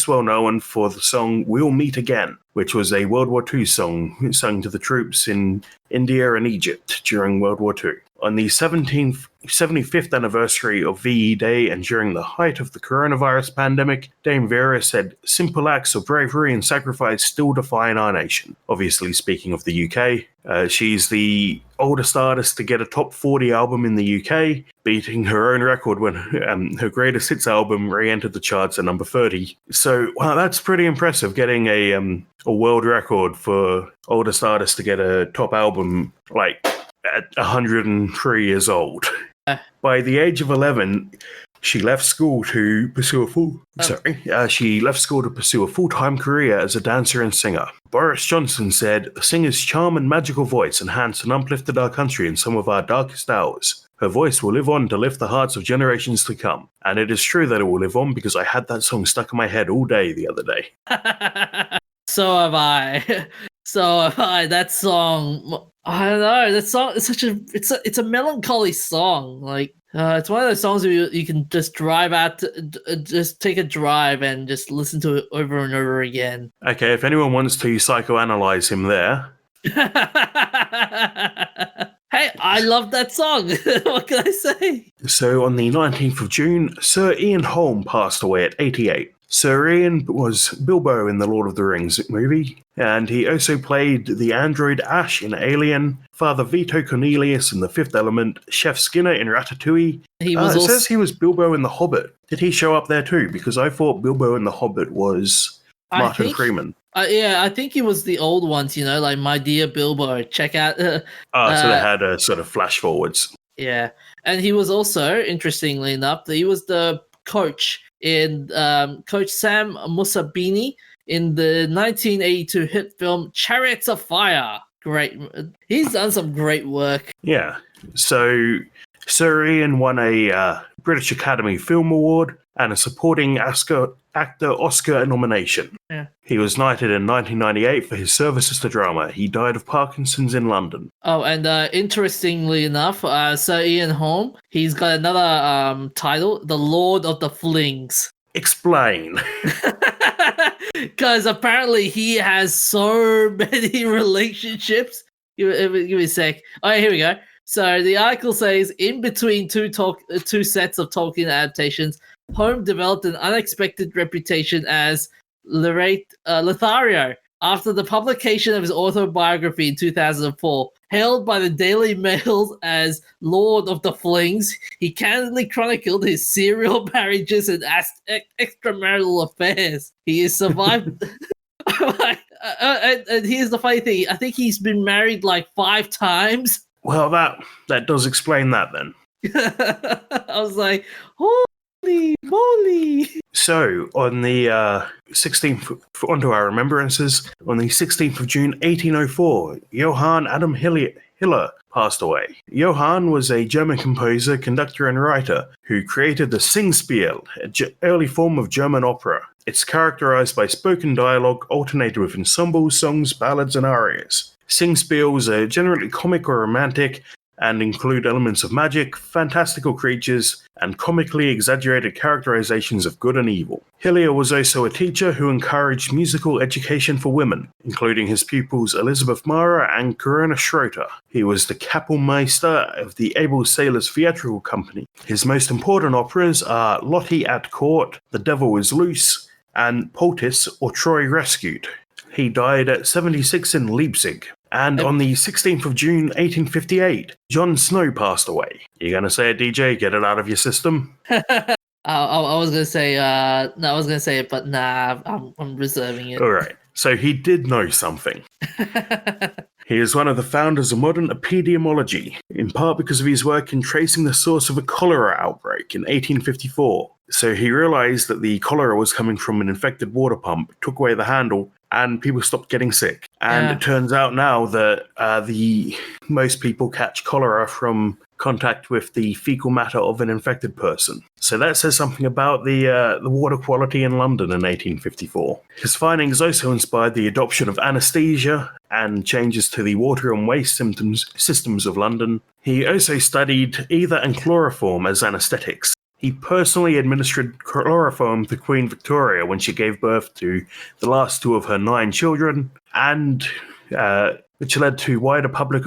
well known for the song We'll Meet Again, which was a World War II song sung to the troops in India and Egypt during World War II. On the 75th anniversary of VE Day and during the height of the coronavirus pandemic, Dame Vera said, "Simple acts of bravery and sacrifice still define our nation." Obviously, speaking of the UK, she's the oldest artist to get a top 40 album in the UK, beating her own record when her greatest hits album re-entered the charts at number 30. So, wow, that's pretty impressive, getting a world record for oldest artist to get a top album, at 103 years old. By the age of 11, she left school to pursue a full-time career as a dancer and singer. Boris Johnson said, "The singer's charm and magical voice enhanced and uplifted our country in some of our darkest hours. Her voice will live on to lift the hearts of generations to come. And it is true that it will live on because I had that song stuck in my head all day the other day." So have I. That song, I don't know. That song is it's a melancholy song. It's one of those songs where you can just drive out, just take a drive and just listen to it over and over again. Okay, if anyone wants to psychoanalyze him there. Hey, I love that song. What can I say? So on the 19th of June, Sir Ian Holm passed away at 88. Sir Ian was Bilbo in the Lord of the Rings movie, and he also played the android Ash in Alien, Father Vito Cornelius in The Fifth Element, Chef Skinner in Ratatouille. It says he was Bilbo in The Hobbit. Did he show up there too? Because I thought Bilbo in The Hobbit was Martin Freeman. Yeah, I think he was the old ones, like My Dear Bilbo. Check out. So they had sort of flash forwards. Yeah, and he was also, interestingly enough, he was the coach in Coach Sam Musabini in the 1982 hit film Chariots of Fire. Great. He's done some great work. Yeah. So Sir Ian won a British Academy Film Award and a supporting actor Oscar nomination. Yeah. He was knighted in 1998 for his services to drama. He died of Parkinson's in London. Oh, and interestingly enough, Sir Ian Holm, he's got another title, the Lord of the Flings. Explain. Because apparently he has so many relationships. Give me a sec. Oh, here we go. So the article says, in between two sets of Tolkien adaptations, Holm developed an unexpected reputation as Lothario after the publication of his autobiography in 2004. Hailed by the Daily Mail as Lord of the Flings, he candidly chronicled his serial marriages and extramarital affairs. He is survived. And here's the funny thing: I think he's been married like 5 times. Well, that does explain that then. I was like, holy moly! So, on the 16th, onto our remembrances, on the 16th of June 1804, Johann Adam Hiller passed away. Johann was a German composer, conductor, and writer who created the Singspiel, an early form of German opera. It's characterized by spoken dialogue alternated with ensembles, songs, ballads, and arias. Singspiels are generally comic or romantic and include elements of magic, fantastical creatures, and comically exaggerated characterizations of good and evil. Hillier was also a teacher who encouraged musical education for women, including his pupils Elizabeth Mara and Corona Schroeter. He was the Kapellmeister of the Able Sailors Theatrical Company. His most important operas are Lottie at Court, The Devil is Loose, and Poultice or Troy Rescued. He died at 76 in Leipzig. And on the 16th of June 1858, Jon Snow passed away. You gonna say it, DJ? Get it out of your system? I was gonna say, no, I was gonna say it, but nah, I'm reserving it. All right. So he did know something. He is one of the founders of modern epidemiology, in part because of his work in tracing the source of a cholera outbreak in 1854. So he realized that the cholera was coming from an infected water pump, took away the handle, and people stopped getting sick. And It turns out now that most people catch cholera from contact with the fecal matter of an infected person. So that says something about the water quality in London in 1854. His findings also inspired the adoption of anesthesia and changes to the water and waste systems of London. He also studied ether and chloroform as anesthetics. He personally administered chloroform to Queen Victoria when she gave birth to the last 2 of her 9 children, and which led to wider public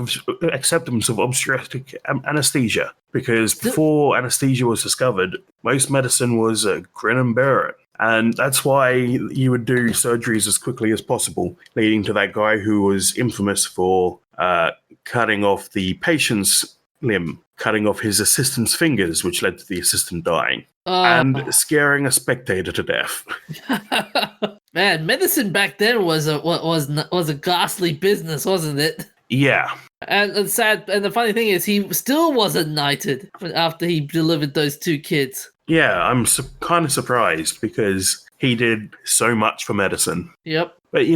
acceptance of obstetric anesthesia. Because before anesthesia was discovered, most medicine was grin and bear it. And that's why you would do surgeries as quickly as possible, leading to that guy who was infamous for cutting off the patient's limb, cutting off his assistant's fingers, which led to the assistant dying, and scaring a spectator to death. Man, medicine back then was a ghastly business, wasn't it? Yeah. And it's sad. And the funny thing is, he still wasn't knighted after he delivered those 2 kids. Yeah, I'm kind of surprised because he did so much for medicine. Yep. But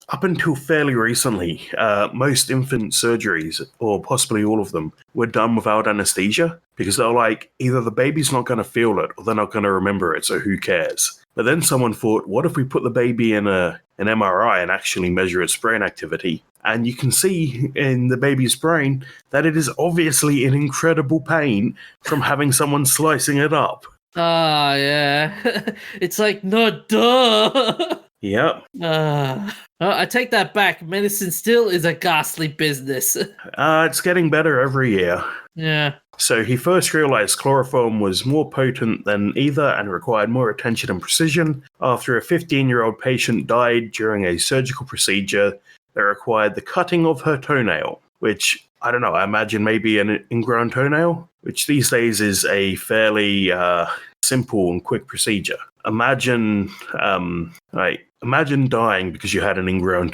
up until fairly recently, most infant surgeries, or possibly all of them, were done without anesthesia because they're like, either the baby's not going to feel it or they're not going to remember it, so who cares? But then someone thought, what if we put the baby in an MRI and actually measure its brain activity? And you can see in the baby's brain that it is obviously in incredible pain from having someone slicing it up. Ah, yeah. It's like, no, duh. Yep. I take that back. Medicine still is a ghastly business. It's getting better every year. Yeah. So he first realized chloroform was more potent than either and required more attention and precision after a 15-year-old patient died during a surgical procedure that required the cutting of her toenail, which, I don't know, I imagine maybe an ingrown toenail, which these days is a fairly simple and quick procedure. Imagine dying because you had an ingrown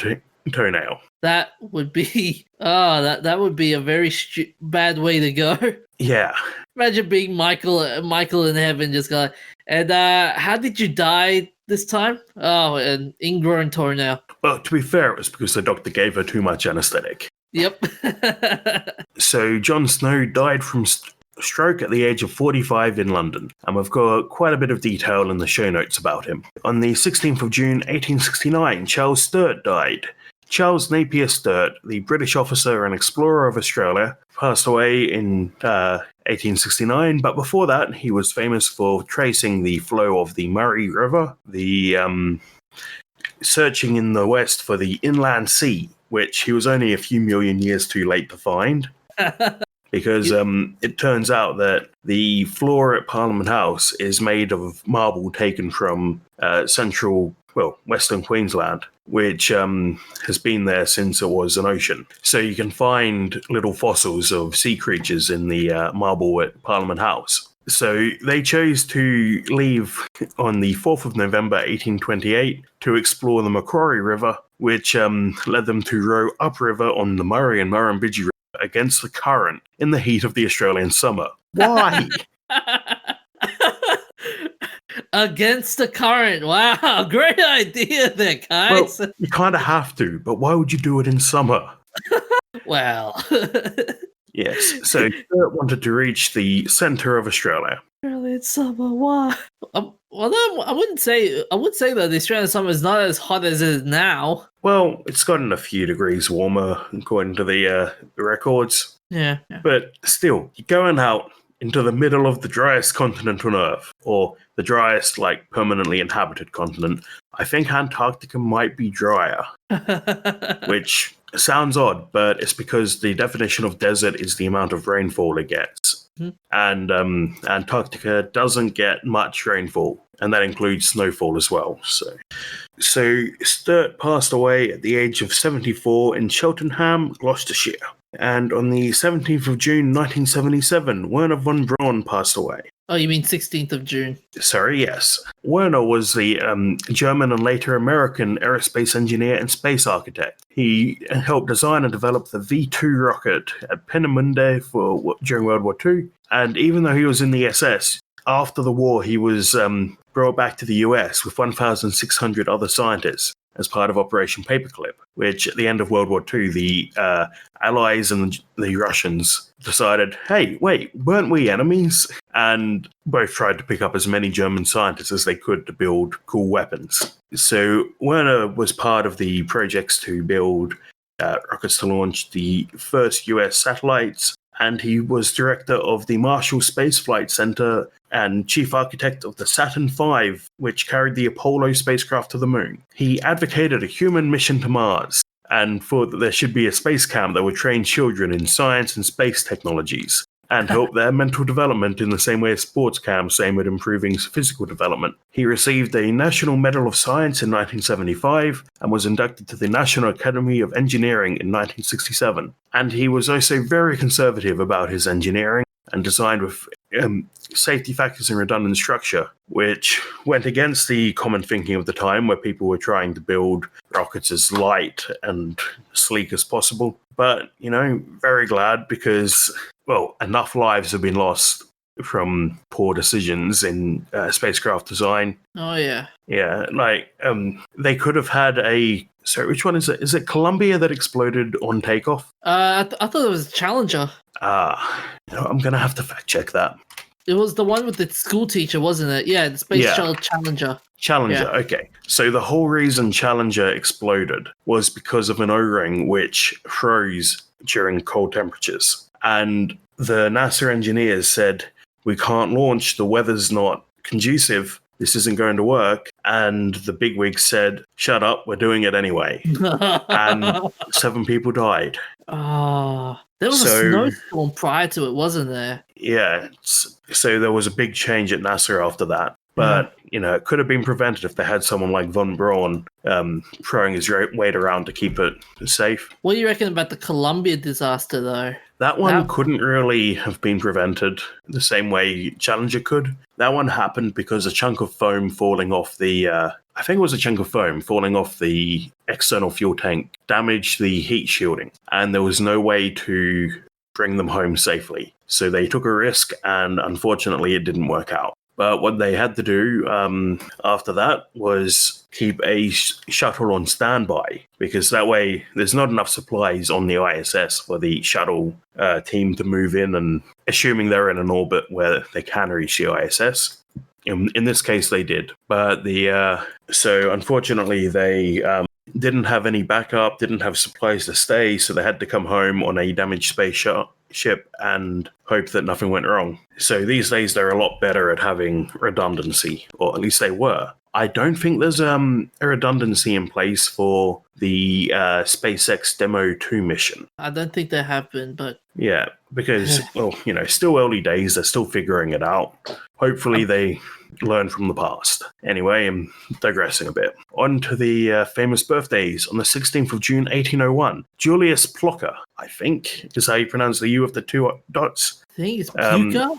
toenail. That would be that would be a very bad way to go. Yeah. Imagine being Michael in heaven, just going. And how did you die this time? Oh, an ingrown toenail. Well, to be fair, it was because the doctor gave her too much anesthetic. Yep. So Jon Snow died from stroke at the age of 45 in London, and we've got quite a bit of detail in the show notes about him. On the 16th of June 1869, Charles Sturt died. Charles Napier Sturt, the British officer and explorer of Australia, passed away in 1869, but before that, he was famous for tracing the flow of the Murray River, searching in the west for the inland sea, which he was only a few million years too late to find. Because it turns out that the floor at Parliament House is made of marble taken from Western Queensland, which has been there since it was an ocean. So you can find little fossils of sea creatures in the marble at Parliament House. So they chose to leave on the 4th of November 1828 to explore the Macquarie River, which led them to row upriver on the Murray and Murrumbidgee River against the current in the heat of the Australian summer. Why? Against the current. Wow, great idea there, guys. Well, you kind of have to, but why would you do it in summer? Well. Yes, so Sturt wanted to reach the centre of Australia. Australian summer, why? I would say that the Australian summer is not as hot as it is now. Well, it's gotten a few degrees warmer according to the records. Yeah. But still, you're going out into the middle of the driest continent on Earth, or the driest, permanently inhabited continent. I think Antarctica might be drier, which sounds odd, but it's because the definition of desert is the amount of rainfall it gets. Mm-hmm. And Antarctica doesn't get much rainfall, and that includes snowfall as well. So Sturt passed away at the age of 74 in Cheltenham, Gloucestershire. And on the 17th of June 1977, Werner von Braun passed away. Oh, you mean 16th of June? Sorry, yes. Werner was the German and later American aerospace engineer and space architect. He helped design and develop the V2 rocket at Peenemünde during World War II. And even though he was in the SS, after the war he was brought back to the US with 1,600 other scientists as part of Operation Paperclip, which at the end of World War II, the Allies and the Russians decided, hey, wait, weren't we enemies? And both tried to pick up as many German scientists as they could to build cool weapons. So Werner was part of the projects to build rockets to launch the first US satellites, and he was director of the Marshall Space Flight Center and chief architect of the Saturn V, which carried the Apollo spacecraft to the moon. He advocated a human mission to Mars and thought that there should be a space camp that would train children in science and space technologies and help their mental development in the same way as sports camps aim at improving physical development. He received a National Medal of Science in 1975 and was inducted to the National Academy of Engineering in 1967. And he was also very conservative about his engineering and designed with safety factors and redundant structure, which went against the common thinking of the time where people were trying to build rockets as light and sleek as possible. But, very glad because, enough lives have been lost from poor decisions in spacecraft design. Oh, yeah. Yeah, they could have had sorry, which one is it? Is it Columbia that exploded on takeoff? I thought it was Challenger. I'm going to have to fact check that. It was the one with the school teacher, wasn't it? Yeah, the Space Shuttle Challenger. Challenger, yeah. Okay. So the whole reason Challenger exploded was because of an O-ring which froze during cold temperatures. And the NASA engineers said, we can't launch, the weather's not conducive, this isn't going to work. And the bigwigs said, shut up, we're doing it anyway. And 7 people died. There was a snowstorm prior to it, wasn't there? Yeah, so there was a big change at NASA after that. But, it could have been prevented if they had someone like von Braun throwing his weight around to keep it safe. What do you reckon about the Columbia disaster, though? That one couldn't really have been prevented the same way Challenger could. That one happened because a chunk of foam falling off the external fuel tank damaged the heat shielding, and there was no way to bring them home safely. So they took a risk, and unfortunately it didn't work out. But what they had to do after that was keep a shuttle on standby, because that way there's not enough supplies on the ISS for the shuttle team to move in, and assuming they're in an orbit where they can reach the ISS. In this case, they did. But so unfortunately, they didn't have any backup, didn't have supplies to stay, so they had to come home on a damaged spaceship and hope that nothing went wrong. So these days they're a lot better at having redundancy, or at least they were. I don't think there's a redundancy in place for the SpaceX Demo 2 mission. I don't think there have been, but... Yeah, because, well, still early days, they're still figuring it out. Hopefully they learn from the past. Anyway, I'm digressing a bit. On to the famous birthdays. On the 16th of June, 1801, Julius Plocker, I think, is how you pronounce the U with the two dots. I think it's Puka?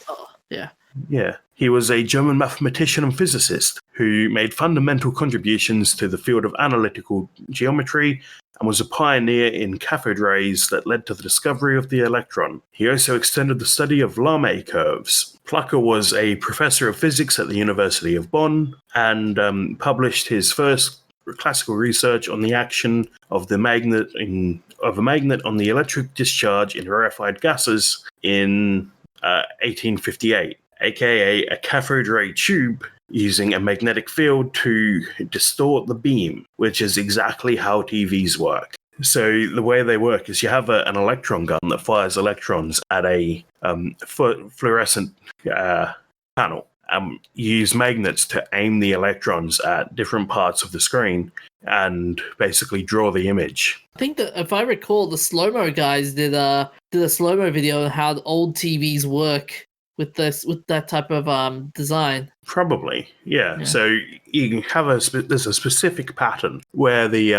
Yeah. Yeah. He was a German mathematician and physicist who made fundamental contributions to the field of analytical geometry and was a pioneer in cathode rays that led to the discovery of the electron. He also extended the study of Lamé curves. Plucker was a professor of physics at the University of Bonn and published his first classical research on the action of a magnet on the electric discharge in rarefied gases in 1858. AKA a cathode ray tube using a magnetic field to distort the beam, which is exactly how TVs work. So the way they work is you have an electron gun that fires electrons at a fluorescent panel. You use magnets to aim the electrons at different parts of the screen and basically draw the image. I think that if I recall, the slow-mo guys did a slow-mo video on how the old TVs work with that type of design. Probably, yeah. So you have there's a specific pattern where the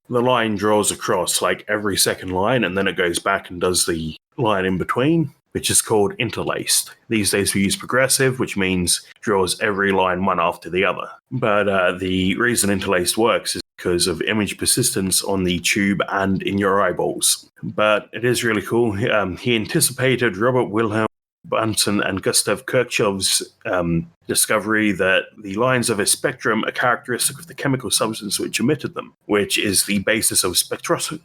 line draws across like every second line, and then it goes back and does the line in between, which is called interlaced. These days we use progressive, which means draws every line one after the other. But the reason interlaced works is because of image persistence on the tube and in your eyeballs. But it is really cool. He anticipated Robert Wilhelm Bunsen and Gustav Kirchhoff's discovery that the lines of a spectrum are characteristic of the chemical substance which emitted them, which is the basis of spectroscopy.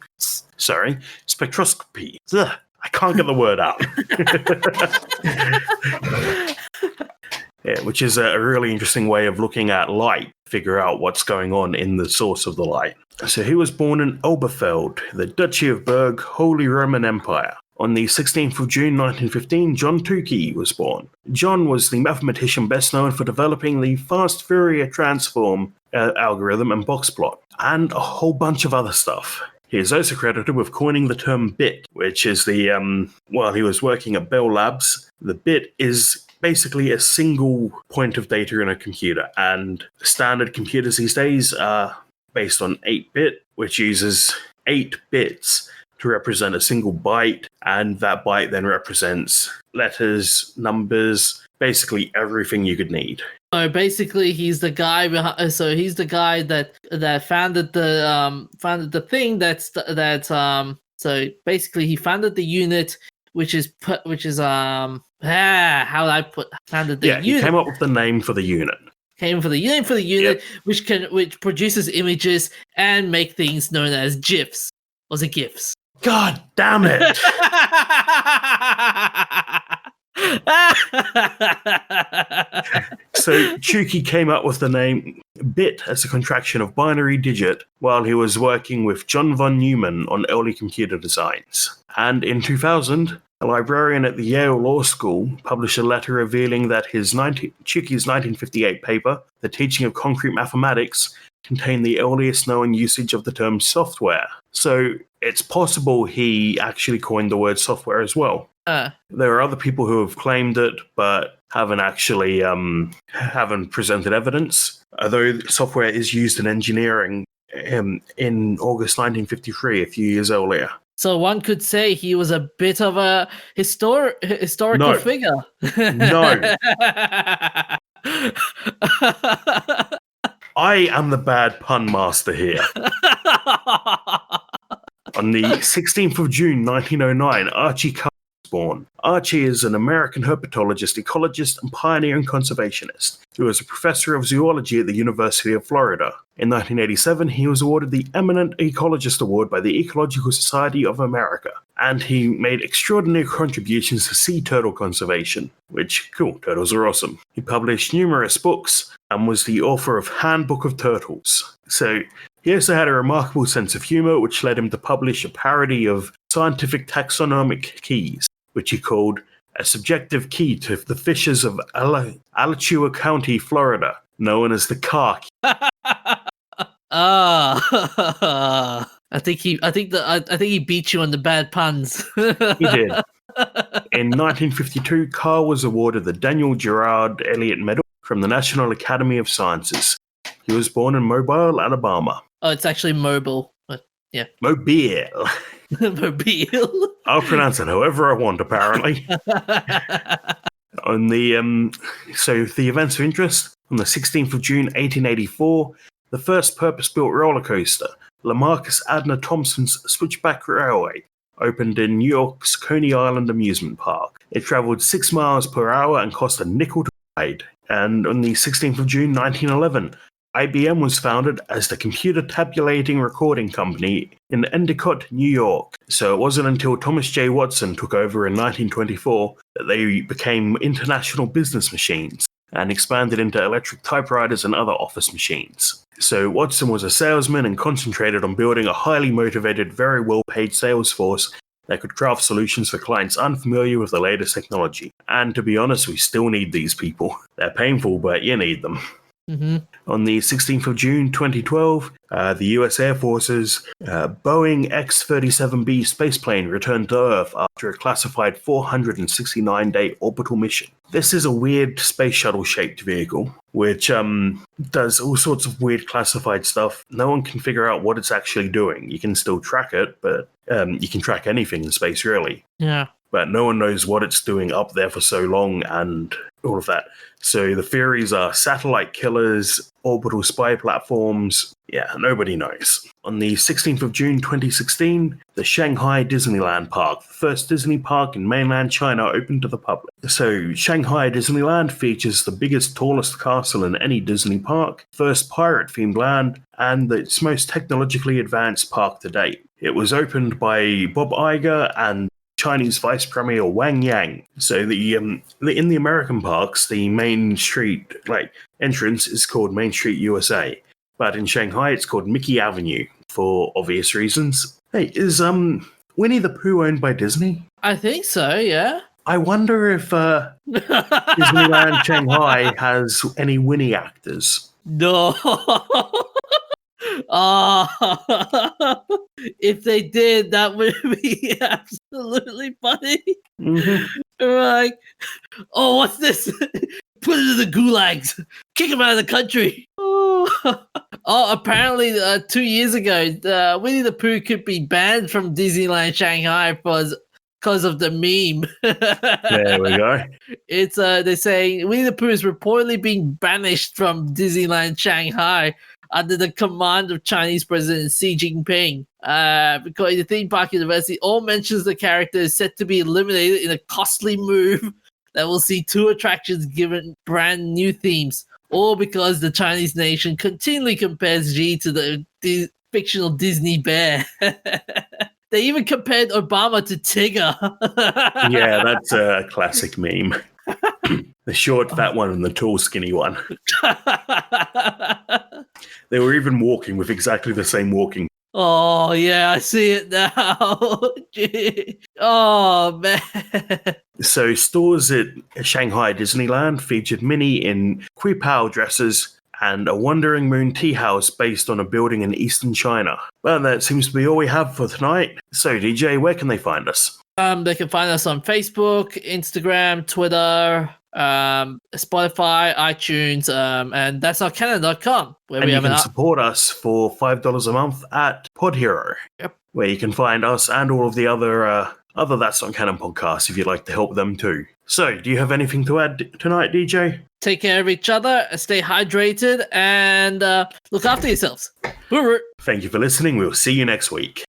Ugh, I can't get the word out. Yeah, which is a really interesting way of looking at light, figure out what's going on in the source of the light. So he was born in Elberfeld, the Duchy of Berg, Holy Roman Empire. On the 16th of June 1915, John Tukey was born. John was the mathematician best known for developing the fast Fourier transform algorithm and box plot, and a whole bunch of other stuff. He is also credited with coining the term bit, which is while he was working at Bell Labs, the bit is basically a single point of data in a computer, and standard computers these days are based on 8-bit, which uses 8 bits to represent a single byte, and that byte then represents letters, numbers, basically everything you could need. So basically, he's the guy behind. So he's the guy that founded the thing that's. So basically, he founded the unit, which is founded the unit. He came up with the name for the unit. Yep. which produces images and make things known as GIFs. Was it GIFs? God damn it! So Tukey came up with the name bit as a contraction of binary digit while he was working with John von Neumann on early computer designs. And in 2000, a librarian at the Yale Law School published a letter revealing that Tukey's 1958 paper, The Teaching of Concrete Mathematics, contained the earliest known usage of the term software. So it's possible he actually coined the word software as well. There are other people who have claimed it, but haven't actually haven't presented evidence. Although software is used in engineering in August 1953, a few years earlier. So one could say he was a bit of a historical figure. No. I am the bad pun master here. On the 16th of June 1909, Archie Carr was born. Archie is an American herpetologist, ecologist, and pioneering conservationist who was a professor of zoology at the University of Florida. In 1987, he was awarded the Eminent Ecologist Award by the Ecological Society of America, and he made extraordinary contributions to sea turtle conservation, which, cool, turtles are awesome. He published numerous books and was the author of Handbook of Turtles. So He also had a remarkable sense of humor, which led him to publish a parody of scientific taxonomic keys, which he called A Subjective Key to the Fishes of Alachua County, Florida, known as the car key. I think he beat you on the bad puns. He did. In 1952, Carr was awarded the Daniel Gerard Elliott Medal from the National Academy of Sciences. He was born in Mobile, Alabama. Oh, it's actually mobile. But yeah. Mobile. Mobile. I'll pronounce it however I want, apparently. On the the events of interest, on the 16th of June 1884, the first purpose-built roller coaster, Lamarcus Adner Thompson's Switchback Railway, opened in New York's Coney Island Amusement Park. It traveled 6 miles per hour and cost a nickel to ride. And on the 16th of June 1911, IBM was founded as the Computer Tabulating Recording Company in Endicott, New York. So it wasn't until Thomas J. Watson took over in 1924 that they became international business machines and expanded into electric typewriters and other office machines. So Watson was a salesman and concentrated on building a highly motivated, very well-paid sales force that could craft solutions for clients unfamiliar with the latest technology. And to be honest, we still need these people. They're painful, but you need them. Mm-hmm. On the 16th of June 2012, the US Air Force's Boeing X-37B spaceplane returned to Earth after a classified 469-day orbital mission. This is a weird space shuttle-shaped vehicle, which does all sorts of weird classified stuff. No one can figure out what it's actually doing. You can still track it, but you can track anything in space, really. Yeah. But no one knows what it's doing up there for so long and all of that. So the theories are satellite killers, orbital spy platforms. Yeah, nobody knows. On the 16th of June 2016, the Shanghai Disneyland Park, the first Disney park in mainland China, opened to the public. So Shanghai Disneyland features the biggest, tallest castle in any Disney park, first pirate-themed land, and its most technologically advanced park to date. It was opened by Bob Iger and Chinese Vice Premier Wang Yang. So in the American parks, the Main Street entrance is called Main Street USA, but in Shanghai it's called Mickey Avenue for obvious reasons. Hey, is Winnie the Pooh owned by Disney? I think so. Yeah. I wonder if Disneyland Shanghai has any Winnie actors. No. If they did, that would be absolutely funny. Mm-hmm. Like, oh, what's this? Put it in the gulags. Kick him out of the country. Oh, apparently 2 years ago, Winnie the Pooh could be banned from Disneyland Shanghai because of the meme. There we go. It's they're saying Winnie the Pooh is reportedly being banished from Disneyland Shanghai under the command of Chinese President Xi Jinping. Because the theme park university, all mentions the character is set to be eliminated in a costly move that will see 2 attractions given brand new themes, all because the Chinese nation continually compares Xi to the fictional Disney bear. They even compared Obama to Tigger. Yeah, that's a classic meme. The short, fat one and the tall, skinny one. They were even walking with exactly the same walking. Oh, yeah, I see it now. Oh, man. So stores at Shanghai Disneyland featured Minnie in Quipao dresses and a Wandering Moon tea house based on a building in eastern China. Well, that seems to be all we have for tonight. So, DJ, where can they find us? They can find us on Facebook, Instagram, Twitter, Spotify, iTunes, and that's our Canon.com. And you can support us for $5 a month at Pod Hero. Yep. Where you can find us and all of the other That's Not Canon podcasts if you'd like to help them too. So, do you have anything to add tonight, DJ? Take care of each other, stay hydrated, and look after yourselves. Thank you for listening. We'll see you next week.